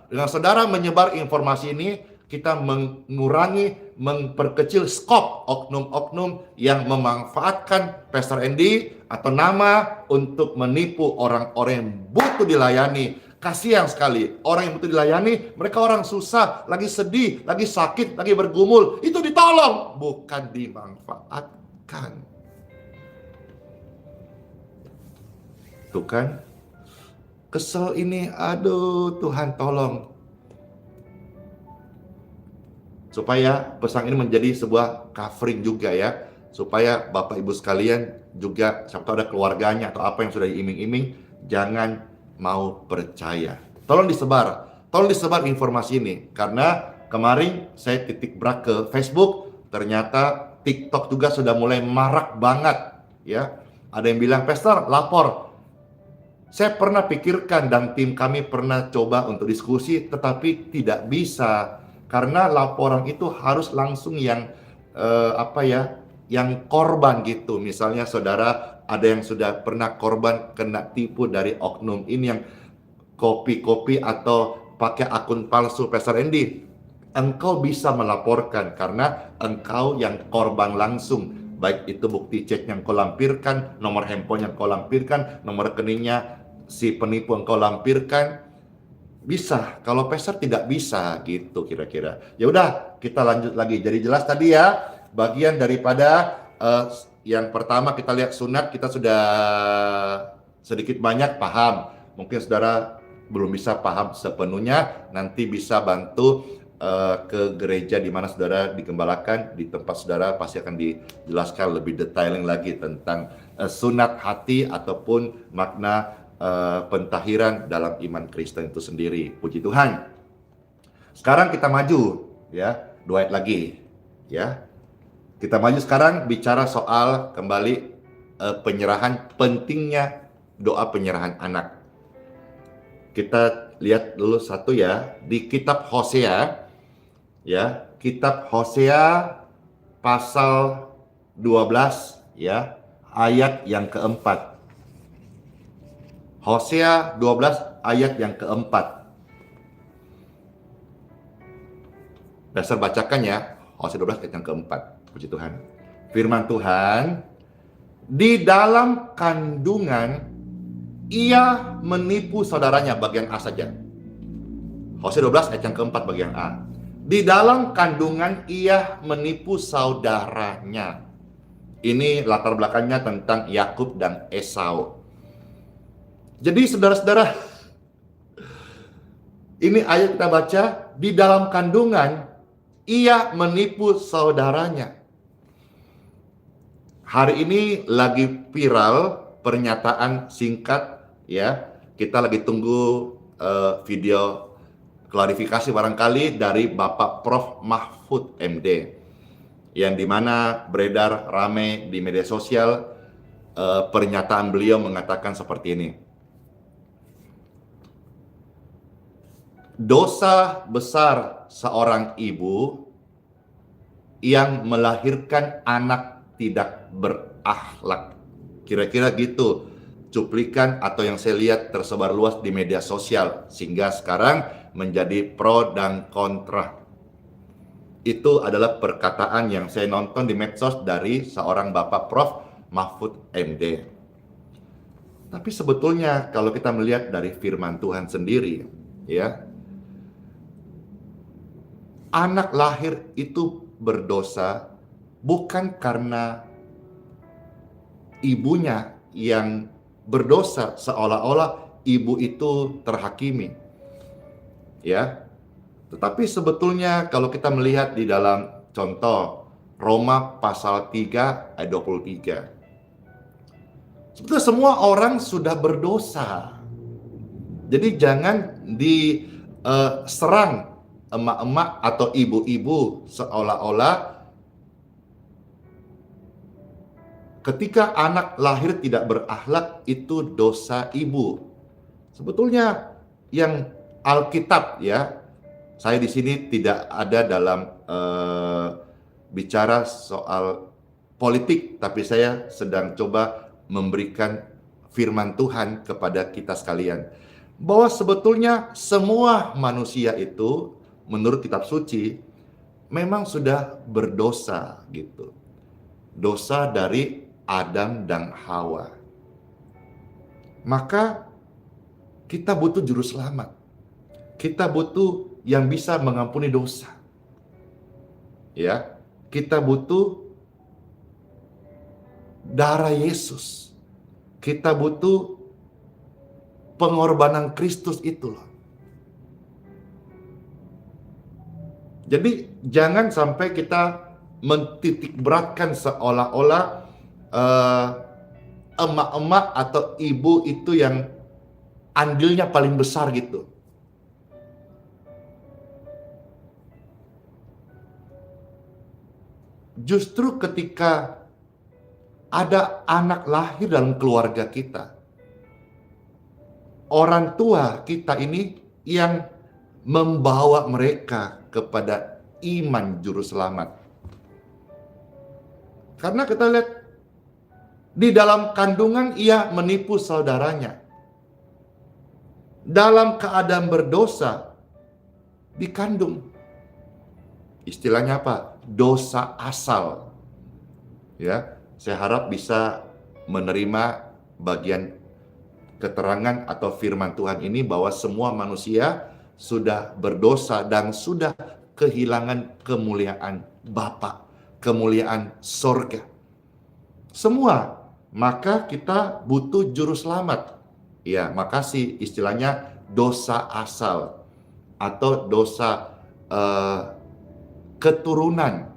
Dengan saudara menyebar informasi ini, kita mengurangi, memperkecil skop oknum-oknum yang memanfaatkan Pastor Andy atau nama untuk menipu orang-orang yang butuh dilayani. Kasihan sekali, orang yang butuh dilayani, mereka orang susah, lagi sedih, lagi sakit, lagi bergumul. Itu ditolong, bukan dimanfaatkan. Tuh kan? Kesel ini, aduh Tuhan tolong. Supaya pesan ini menjadi sebuah covering juga ya. supaya Bapak Ibu sekalian juga, siapa tahu ada keluarganya atau apa yang sudah diiming-iming, jangan mau percaya. Tolong disebar informasi ini, karena kemarin saya titik berak ke Facebook, ternyata TikTok juga sudah mulai marak banget ya. Ada yang bilang, "Pastor, lapor." Saya pernah pikirkan dan tim kami pernah coba untuk diskusi, tetapi tidak bisa karena laporan itu harus langsung yang yang korban gitu. Misalnya saudara ada yang sudah pernah korban kena tipu dari oknum ini yang kopi-kopi atau pakai akun palsu. Pastor Andy, engkau bisa melaporkan karena engkau yang korban langsung. Baik itu bukti cek yang kau lampirkan, nomor handphone yang kau lampirkan, nomor rekeningnya si penipu engkau lampirkan, bisa. Kalau pastor tidak bisa gitu kira-kira. Ya udah, kita lanjut lagi. Jadi jelas tadi ya, bagian daripada yang pertama kita lihat sunat, kita sudah sedikit banyak paham. Mungkin saudara belum bisa paham sepenuhnya, nanti bisa bantu ke gereja di mana saudara digembalakan, di tempat saudara pasti akan dijelaskan lebih detailing lagi tentang sunat hati ataupun makna pentahiran dalam iman Kristen itu sendiri. Puji Tuhan. Sekarang kita maju ya, 2 ayat lagi ya. Kita maju sekarang bicara soal kembali penyerahan, pentingnya doa penyerahan anak. Kita lihat dulu satu ya, di kitab Hosea ya, kitab Hosea pasal 12 ya, ayat yang keempat. Hosea 12 ayat yang keempat. Pastor bacakan ya, Hosea 12 ayat yang keempat. Puji Tuhan. Firman Tuhan, di dalam kandungan ia menipu saudaranya, bagian A saja. Hosea 12 ayat yang keempat bagian A. Di dalam kandungan ia menipu saudaranya. Ini latar belakangnya tentang Yakub dan Esau. Jadi saudara-saudara, ini ayat kita baca, di dalam kandungan ia menipu saudaranya. Hari ini lagi viral pernyataan singkat ya. Kita lagi tunggu video klarifikasi barangkali dari Bapak Prof. Mahfud MD, yang dimana beredar rame di media sosial. Pernyataan beliau mengatakan seperti ini. Dosa besar seorang ibu yang melahirkan anak tidak berakhlak. Kira-kira gitu cuplikan atau yang saya lihat tersebar luas di media sosial, sehingga sekarang menjadi pro dan kontra. Itu adalah perkataan yang saya nonton di medsos dari seorang Bapak Prof. Mahfud MD. Tapi sebetulnya kalau kita melihat dari firman Tuhan sendiri ya, anak lahir itu berdosa bukan karena ibunya yang berdosa, seolah-olah ibu itu terhakimi. Ya. Tetapi sebetulnya kalau kita melihat di dalam contoh Roma pasal 3 ayat 23. Sebetulnya semua orang sudah berdosa. Jadi jangan diserang emak-emak atau ibu-ibu seolah-olah ketika anak lahir tidak berakhlak itu dosa ibu. Sebetulnya yang Alkitab ya, saya di sini tidak ada dalam bicara soal politik, tapi saya sedang coba memberikan firman Tuhan kepada kita sekalian, bahwa sebetulnya semua manusia itu menurut kitab suci memang sudah berdosa gitu. Dosa dari Adam dan Hawa. Maka kita butuh juru selamat. Kita butuh yang bisa mengampuni dosa. Ya, kita butuh darah Yesus. Kita butuh pengorbanan Kristus itu loh. Jadi jangan sampai kita mentitik beratkan seolah-olah eh, emak-emak atau ibu itu yang andilnya paling besar gitu. Justru ketika ada anak lahir dalam keluarga kita, orang tua kita ini yang membawa mereka kepada iman juru selamat. Karena kita lihat di dalam kandungan ia menipu saudaranya. Dalam keadaan berdosa dikandung. Istilahnya apa? Dosa asal. Ya, saya harap bisa menerima bagian keterangan atau firman Tuhan ini bahwa semua manusia sudah berdosa dan sudah kehilangan kemuliaan Bapa, kemuliaan sorga. Semua, maka kita butuh juru selamat. Ya, makasih istilahnya dosa asal atau dosa keturunan.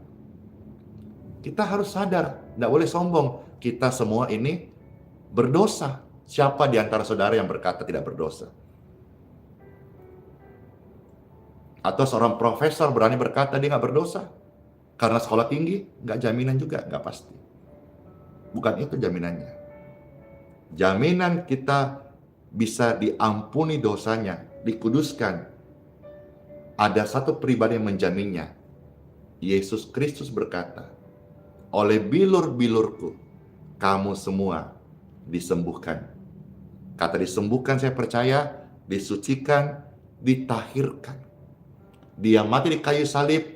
Kita harus sadar, tidak boleh sombong. Kita semua ini berdosa. Siapa di antara saudara yang berkata tidak berdosa? Atau seorang profesor berani berkata dia nggak berdosa? Karena sekolah tinggi? Nggak jaminan juga, nggak pasti. Bukan itu jaminannya. Jaminan kita bisa diampuni dosanya, dikuduskan. Ada satu pribadi yang menjaminnya. Yesus Kristus berkata, oleh bilur-bilurku, kamu semua disembuhkan. Kata disembuhkan saya percaya, disucikan, ditahirkan. Dia mati di kayu salib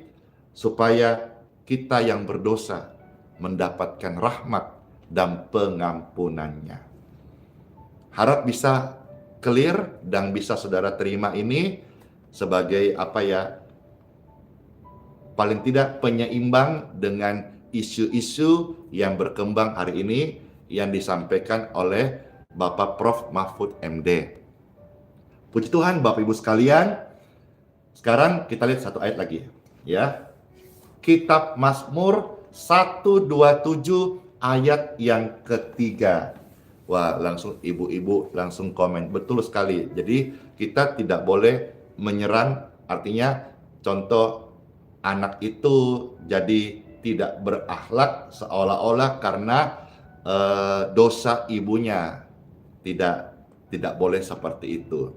supaya kita yang berdosa mendapatkan rahmat dan pengampunannya. Harap bisa clear dan bisa saudara terima ini sebagai paling tidak penyeimbang dengan isu-isu yang berkembang hari ini yang disampaikan oleh Bapak Prof. Mahfud MD. Puji Tuhan Bapak Ibu sekalian. Sekarang kita lihat satu ayat lagi ya. Kitab Mazmur 127 ayat yang ketiga. Wah, langsung ibu-ibu langsung komen. Betul sekali. Jadi kita tidak boleh menyerang, artinya contoh anak itu jadi tidak berakhlak seolah-olah karena dosa ibunya. Tidak boleh seperti itu.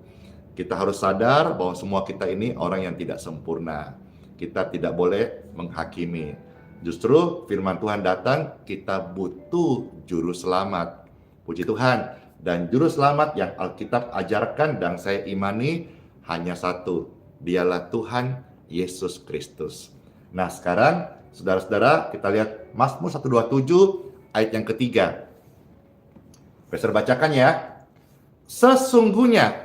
Kita harus sadar bahwa semua kita ini orang yang tidak sempurna. Kita tidak boleh menghakimi. Justru firman Tuhan datang, kita butuh juru selamat. Puji Tuhan. Dan juru selamat yang Alkitab ajarkan dan saya imani hanya satu. Dialah Tuhan Yesus Kristus. Nah sekarang saudara-saudara kita lihat Mazmur 127 ayat yang ketiga. Pastor bacakan ya. Sesungguhnya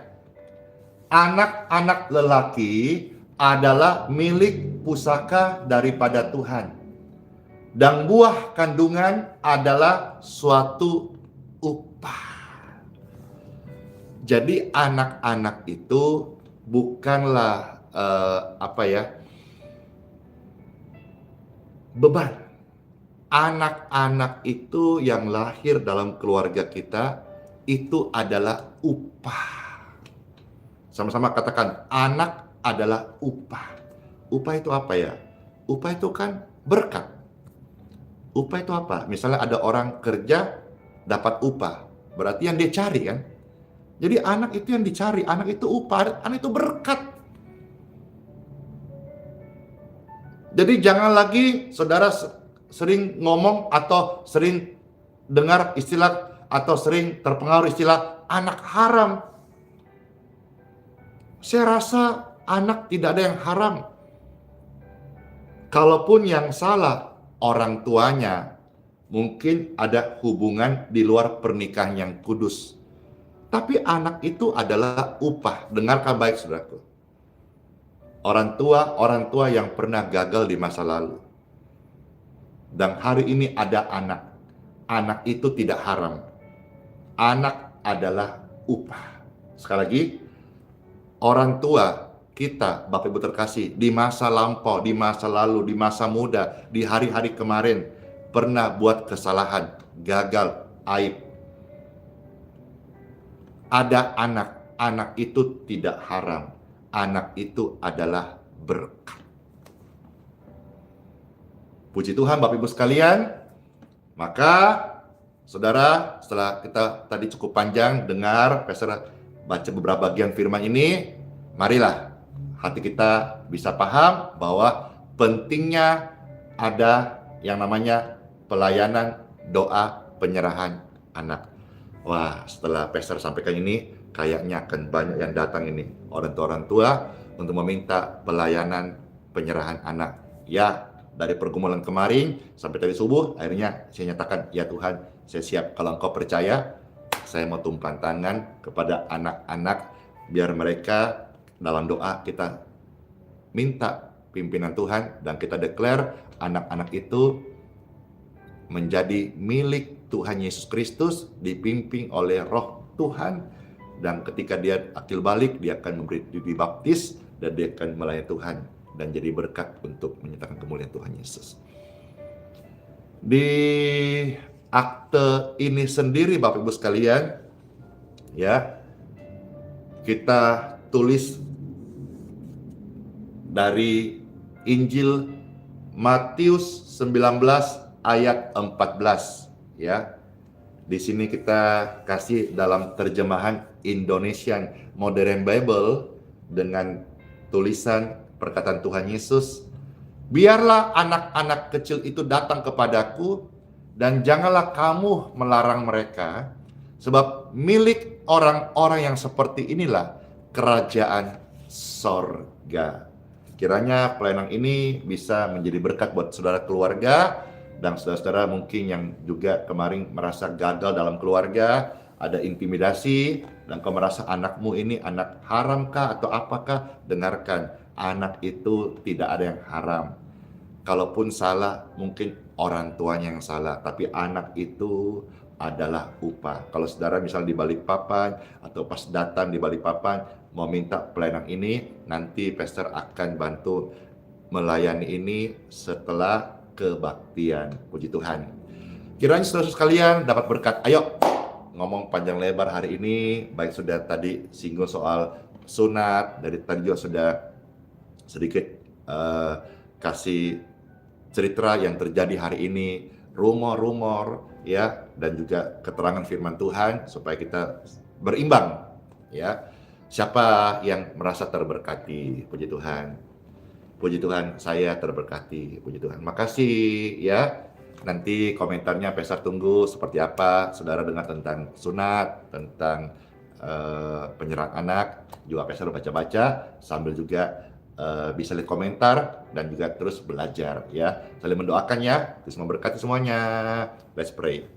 anak-anak lelaki adalah milik pusaka daripada Tuhan. Dan buah kandungan adalah suatu upah. Jadi anak-anak itu bukanlah beban. Anak-anak itu yang lahir dalam keluarga kita itu adalah upah. Sama-sama katakan, anak adalah upah. Upah itu apa ya? Upah itu kan berkat. Upah itu apa? Misalnya ada orang kerja dapat upah, berarti yang dia cari kan? Jadi anak itu yang dicari, anak itu upah, anak itu berkat. Jadi jangan lagi saudara sering ngomong atau sering dengar istilah atau sering terpengaruh istilah anak haram. Saya rasa anak tidak ada yang haram. Kalaupun yang salah orang tuanya, mungkin ada hubungan di luar pernikahan yang kudus. Tapi anak itu adalah upah. Dengarkan baik saudaraku. Orang tua yang pernah gagal di masa lalu. Dan hari ini ada anak. Anak itu tidak haram. Anak adalah upah. Sekali lagi, orang tua kita, Bapak Ibu terkasih, di masa lampau, di masa lalu, di masa muda, di hari-hari kemarin, pernah buat kesalahan, gagal, aib. Ada anak itu tidak haram. Anak itu adalah berkat. Puji Tuhan Bapak Ibu sekalian. Maka saudara, setelah kita tadi cukup panjang dengar Pastor baca beberapa bagian firman ini, marilah hati kita bisa paham bahwa pentingnya ada yang namanya pelayanan doa penyerahan anak. Wah, setelah Pastor sampaikan ini, kayaknya akan banyak yang datang ini, orang tua untuk meminta pelayanan penyerahan anak. Ya, dari pergumulan kemarin sampai tadi subuh, akhirnya saya nyatakan, ya Tuhan, saya siap. Kalau Engkau percaya, saya mau tumpang tangan kepada anak-anak, biar mereka dalam doa kita minta pimpinan Tuhan, dan kita declare anak-anak itu menjadi milik Tuhan Yesus Kristus, dipimpin oleh Roh Tuhan, dan ketika dia akil balik, dia akan dibaptis, dan dia akan melayani Tuhan, dan jadi berkat untuk menyatakan kemuliaan Tuhan Yesus. Di akte ini sendiri Bapak Ibu sekalian, ya, kita tulis dari Injil Matius 19 ayat 14, ya. Di sini kita kasih dalam terjemahan Indonesian Modern Bible dengan tulisan perkataan Tuhan Yesus, biarlah anak-anak kecil itu datang kepadaku, dan janganlah kamu melarang mereka, sebab milik orang-orang yang seperti inilah kerajaan sorga. Kiranya pelayanan ini bisa menjadi berkat buat saudara keluarga, dan saudara-saudara mungkin yang juga kemarin merasa gagal dalam keluarga, ada intimidasi, dan kau merasa anakmu ini anak haramkah atau apakah, dengarkan, anak itu tidak ada yang haram. Kalaupun salah, mungkin orang tuanya yang salah, tapi anak itu adalah upah. Kalau saudara misalnya di Balikpapan atau pas datang di Balikpapan mau minta pelayanan ini, nanti pastor akan bantu melayani ini setelah kebaktian. Puji Tuhan. Kiranya saudara sekalian dapat berkat. Ayo ngomong panjang lebar hari ini, baik sudah tadi singgung soal sunat, dari tadi juga sudah sedikit kasih cerita yang terjadi hari ini, rumor-rumor, ya, dan juga keterangan firman Tuhan supaya kita berimbang, ya. Siapa yang merasa terberkati? Puji Tuhan. Puji Tuhan, saya terberkati. Puji Tuhan. Makasih, ya. Nanti komentarnya Pastor tunggu seperti apa. Saudara dengar tentang sunat, tentang penyerahan anak, juga Pastor baca-baca sambil juga bisa lihat komentar dan juga terus belajar, ya. Saling mendoakan, ya. Terus memberkati semuanya. Let's pray.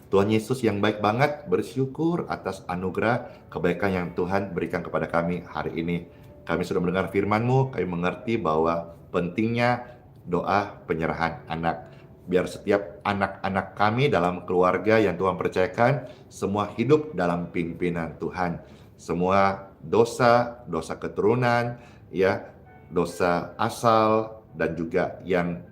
Tuhan Yesus yang baik banget, bersyukur atas anugerah kebaikan yang Tuhan berikan kepada kami hari ini. Kami sudah mendengar firman-Mu, kami mengerti bahwa pentingnya doa penyerahan anak. Biar setiap anak-anak kami dalam keluarga yang Tuhan percayakan, semua hidup dalam pimpinan Tuhan. Semua dosa keturunan, ya, dosa asal, dan juga yang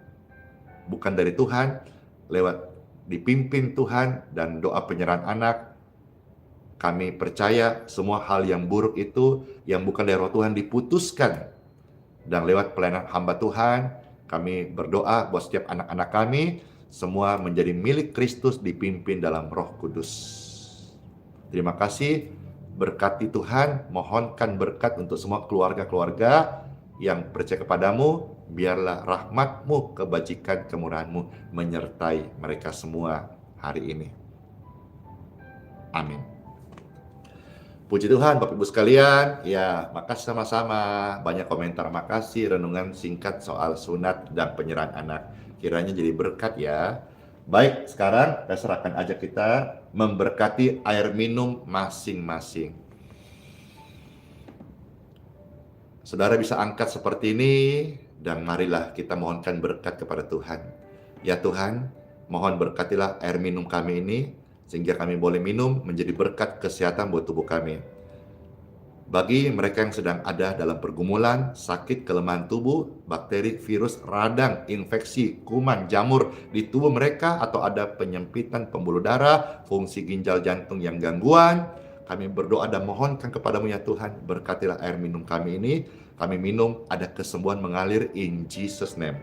bukan dari Tuhan, lewat dipimpin Tuhan dan doa penyerahan anak, kami percaya semua hal yang buruk itu yang bukan dari Roh Tuhan diputuskan. Dan lewat pelayanan hamba Tuhan, kami berdoa buat setiap anak-anak kami semua menjadi milik Kristus, dipimpin dalam Roh Kudus. Terima kasih, berkati Tuhan, mohonkan berkat untuk semua keluarga-keluarga yang percaya kepadamu. Biarlah rahmat-Mu, kebajikan, kemurahan-Mu menyertai mereka semua hari ini. Amin. Puji Tuhan Bapak Ibu sekalian, ya, makasih sama-sama. Banyak komentar, makasih, renungan singkat soal sunat dan penyerahan anak. Kiranya jadi berkat, ya. Baik, sekarang Pastor akan ajak kita memberkati air minum masing-masing. Saudara bisa angkat seperti ini, dan marilah kita mohonkan berkat kepada Tuhan. Ya Tuhan, mohon berkatilah air minum kami ini, sehingga kami boleh minum menjadi berkat kesehatan buat tubuh kami. Bagi mereka yang sedang ada dalam pergumulan, sakit, kelemahan tubuh, bakteri, virus, radang, infeksi, kuman, jamur di tubuh mereka, atau ada penyempitan pembuluh darah, fungsi ginjal jantung yang gangguan, kami berdoa dan mohonkan kepadamu ya Tuhan, berkatilah air minum kami ini. Kami minum, ada kesembuhan mengalir in Jesus name.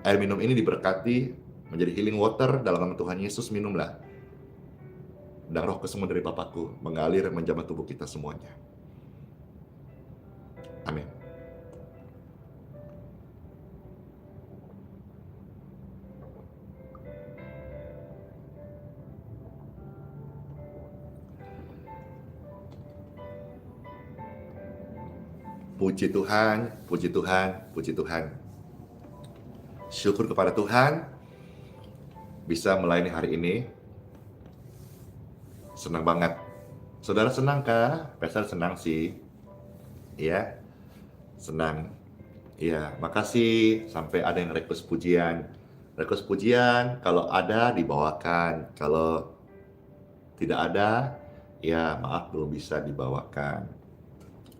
Air minum ini diberkati menjadi healing water dalam nama Tuhan Yesus, minumlah. Dan roh kesembuhan dari Bapakku mengalir menjamah tubuh kita semuanya. Amin. Puji Tuhan, puji Tuhan, puji Tuhan. Syukur kepada Tuhan bisa melayani hari ini. Senang banget. Saudara senang kah? Pastor senang sih. Ya, senang. Ya, makasih sampai ada yang request pujian. Request pujian kalau ada dibawakan. Kalau tidak ada, ya maaf belum bisa dibawakan.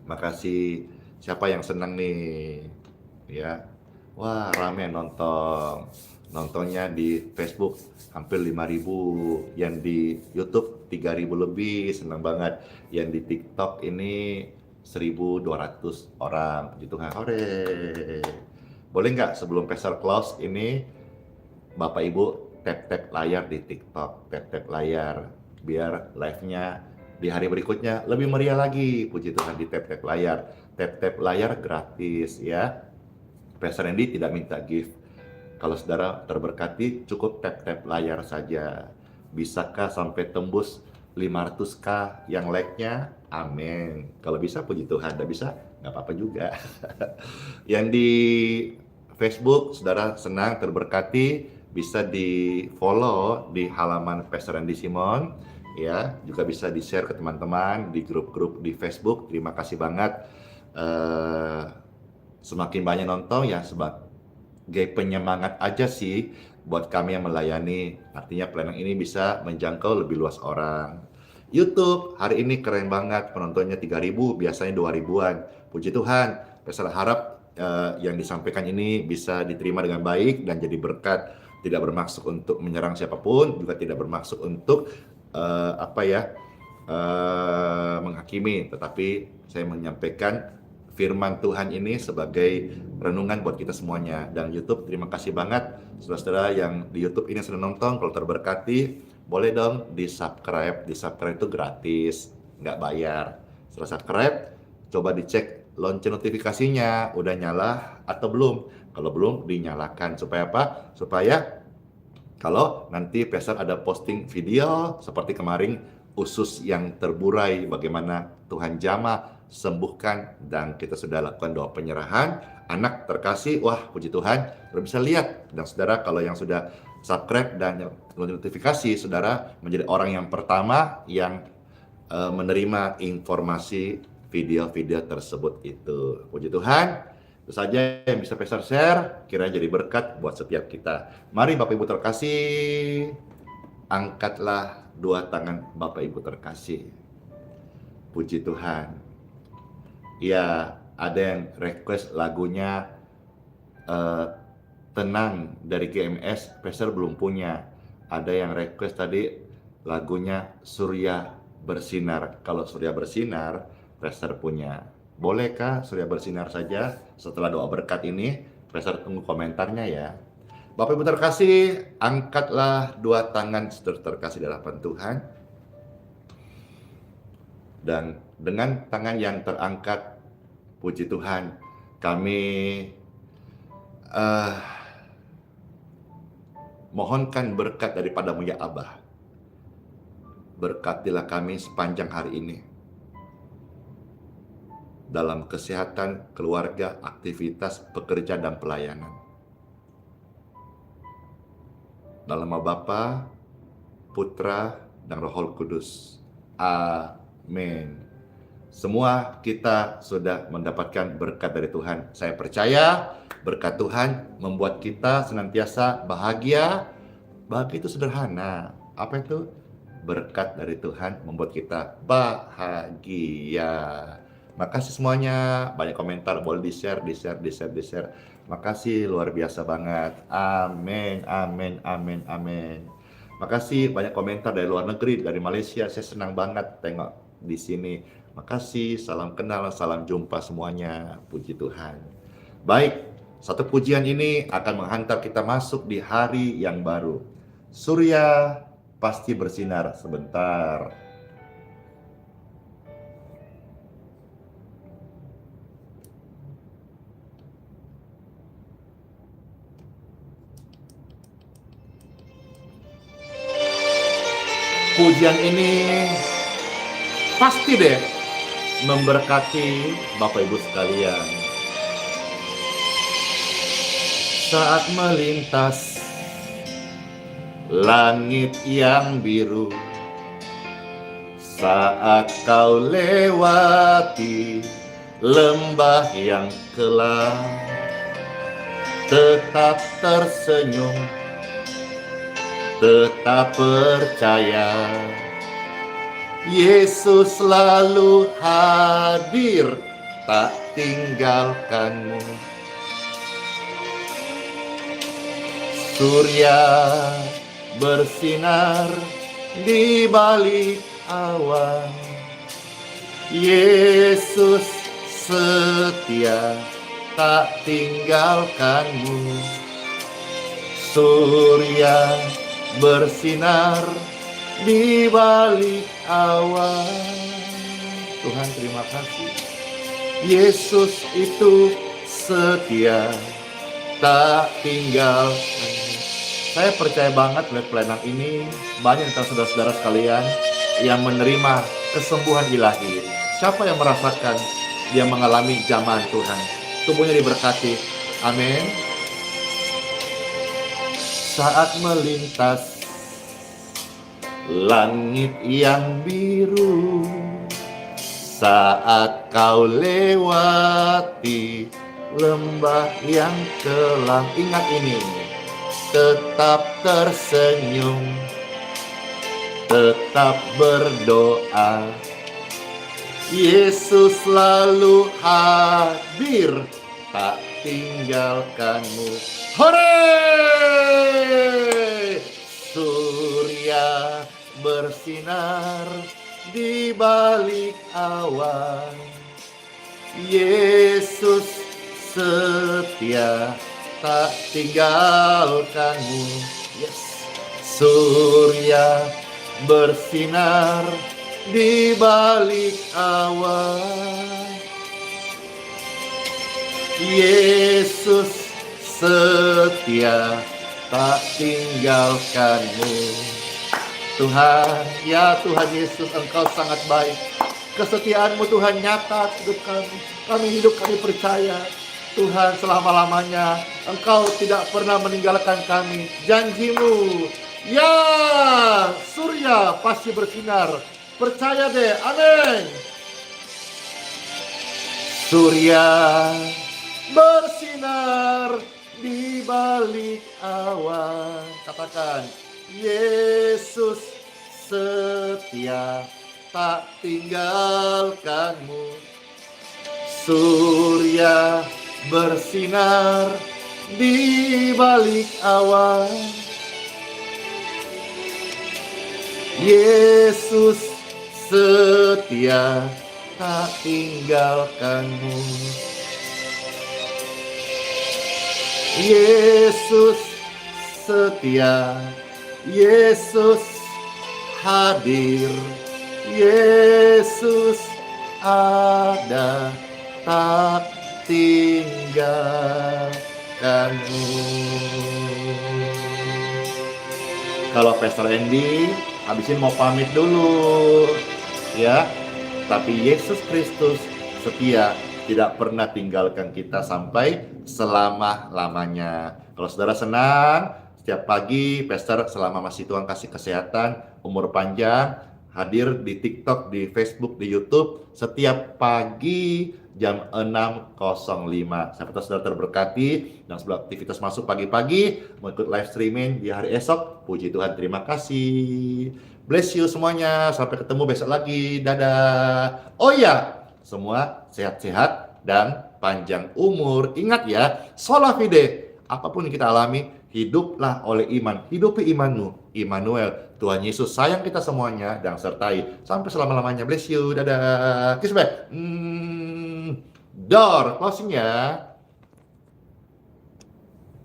Makasih. Siapa yang senang nih? Ya. Wah, rame nonton. Nontonnya di Facebook hampir 5.000, yang di YouTube 3.000 lebih, senang banget. Yang di TikTok ini 1.200 orang. Puji Tuhan, hore. Boleh nggak sebelum Pastor close ini, Bapak Ibu tap-tap layar di TikTok, tap-tap layar, biar live-nya di hari berikutnya lebih meriah lagi. Puji Tuhan, di tap-tap layar. Tap-tap layar gratis ya. Pastor Randy tidak minta gift. Kalau saudara terberkati, cukup tap-tap layar saja. Bisakah sampai tembus 500k yang like-nya? Amin. Kalau bisa puji Tuhan, tidak bisa nggak apa-apa juga. Yang di Facebook, saudara senang terberkati, bisa di follow di halaman Pastor Randy Simon. Ya, juga bisa di-share ke teman-teman di grup-grup di Facebook. Terima kasih banget. Semakin banyak nonton ya sebagai penyemangat aja sih buat kami yang melayani. Artinya pelayanan ini bisa menjangkau lebih luas orang. YouTube hari ini keren banget, penontonnya 3.000, biasanya 2.000-an. Puji Tuhan. Saya harap yang disampaikan ini bisa diterima dengan baik dan jadi berkat. Tidak bermaksud untuk menyerang siapapun, juga tidak bermaksud untuk menghakimi, tetapi saya menyampaikan firman Tuhan ini sebagai renungan buat kita semuanya. Dan YouTube, terima kasih banget saudara-saudara yang di YouTube ini sudah nonton. Kalau terberkati, boleh dong di subscribe. Di subscribe itu gratis, nggak bayar. Setelah subscribe, coba dicek lonceng notifikasinya udah nyala atau belum. Kalau belum, dinyalakan. Supaya apa? Supaya kalau nanti Pastor ada posting video seperti kemarin, usus yang terburai, bagaimana Tuhan jamah, sembuhkan, dan kita sudah lakukan doa penyerahan. Anak terkasih, wah puji Tuhan, saudara bisa lihat. Dan saudara kalau yang sudah subscribe dan notifikasi, saudara menjadi orang yang pertama yang menerima informasi video-video tersebut itu. Puji Tuhan. Itu saja yang bisa Pastor share, kiranya jadi berkat buat setiap kita. Mari Bapak Ibu terkasih, angkatlah dua tangan Bapak Ibu terkasih. Puji Tuhan. Ya, ada yang request lagunya Tenang dari GMS, Pastor belum punya. Ada yang request tadi lagunya Surya Bersinar. Kalau Surya Bersinar, Pastor punya. Bolehkah Surya Bersinar saja setelah doa berkat ini? Pastor tunggu komentarnya ya. Bapak Ibu terkasih, angkatlah dua tangan terkasih dalam Tuhan. Dan dengan tangan yang terangkat, puji Tuhan, kami mohonkan berkat daripadamu ya Abah. Berkatilah kami sepanjang hari ini. Dalam kesehatan, keluarga, aktivitas, pekerjaan, dan pelayanan. Dalam nama Bapa, Putra, dan Roh Kudus. Amin. Semua kita sudah mendapatkan berkat dari Tuhan. Saya percaya berkat Tuhan membuat kita senantiasa bahagia. Bahagia itu sederhana. Apa itu? berkat dari Tuhan membuat kita bahagia. Makasih semuanya, banyak komentar, boleh di-share. Makasih, luar biasa banget. Amin, amin, amin, amin. Makasih, banyak komentar dari luar negeri, dari Malaysia. Saya senang banget tengok di sini. Makasih, salam kenal, salam jumpa semuanya. Puji Tuhan. Baik, satu pujian ini akan menghantar kita masuk di hari yang baru. Surya pasti bersinar sebentar. Pujian ini pasti deh memberkati Bapak Ibu sekalian. Saat melintas langit yang biru, saat kau lewati lembah yang kelam, tetap tersenyum, tetap percaya, Yesus selalu hadir, tak tinggalkanmu. Surya bersinar di balik awan, Yesus setia, tak tinggalkanmu. Surya bersinar di balik awan. Tuhan, terima kasih. Yesus itu setia, tak tinggalkan. Saya percaya banget lewat pelayanan ini banyak antara saudara-saudara sekalian yang menerima kesembuhan ilahi. Siapa yang merasakan dia mengalami jamaan Tuhan, tubuhnya diberkati. Amin. Saat melintas langit yang biru, saat kau lewati lembah yang kelam, ingat ini, tetap tersenyum, tetap berdoa, Yesus selalu hadir, tak tinggalkanmu. Hore! Surya bersinar di balik awan, Yesus setia, tak tinggalkanmu. Yes. Surya bersinar di balik awan, Yesus setia, tak tinggalkanmu. Tuhan, ya Tuhan Yesus, Engkau sangat baik. Kesetiaan-Mu Tuhan nyata hidup kami. Kami hidup, kami percaya Tuhan selama-lamanya Engkau tidak pernah meninggalkan kami. Janji-Mu, ya surya pasti bersinar. Percaya deh, amin. Surya bersinar di balik awan. Katakan, Yesus setia, tak tinggalkanmu. Surya bersinar di balik awan, Yesus setia, tak tinggalkanmu. Yesus setia, Yesus hadir, Yesus ada, tak tinggalkanmu. Kalau Pastor Andy habisin mau pamit dulu ya, tapi Yesus Kristus setia, tidak pernah tinggalkan kita sampai selama-lamanya. Kalau saudara senang, setiap pagi Pastor selama masih Tuhan kasih kesehatan, umur panjang, hadir di TikTok, di Facebook, di YouTube setiap pagi jam 6.05. Saya berdoa saudara terberkati dan sebelum aktivitas masuk pagi-pagi, mau ikut live streaming di hari esok. Puji Tuhan, terima kasih. Bless you semuanya. Sampai ketemu besok lagi. Dadah. Oh iya, semua sehat-sehat dan panjang umur. Ingat ya, sola fide. Apapun yang kita alami, hiduplah oleh iman. Hidupi imanmu. Immanuel, Tuhan Yesus sayang kita semuanya dan sertai. Sampai selama-lamanya. Bless you. Dadah. Kiss back. Door closing ya.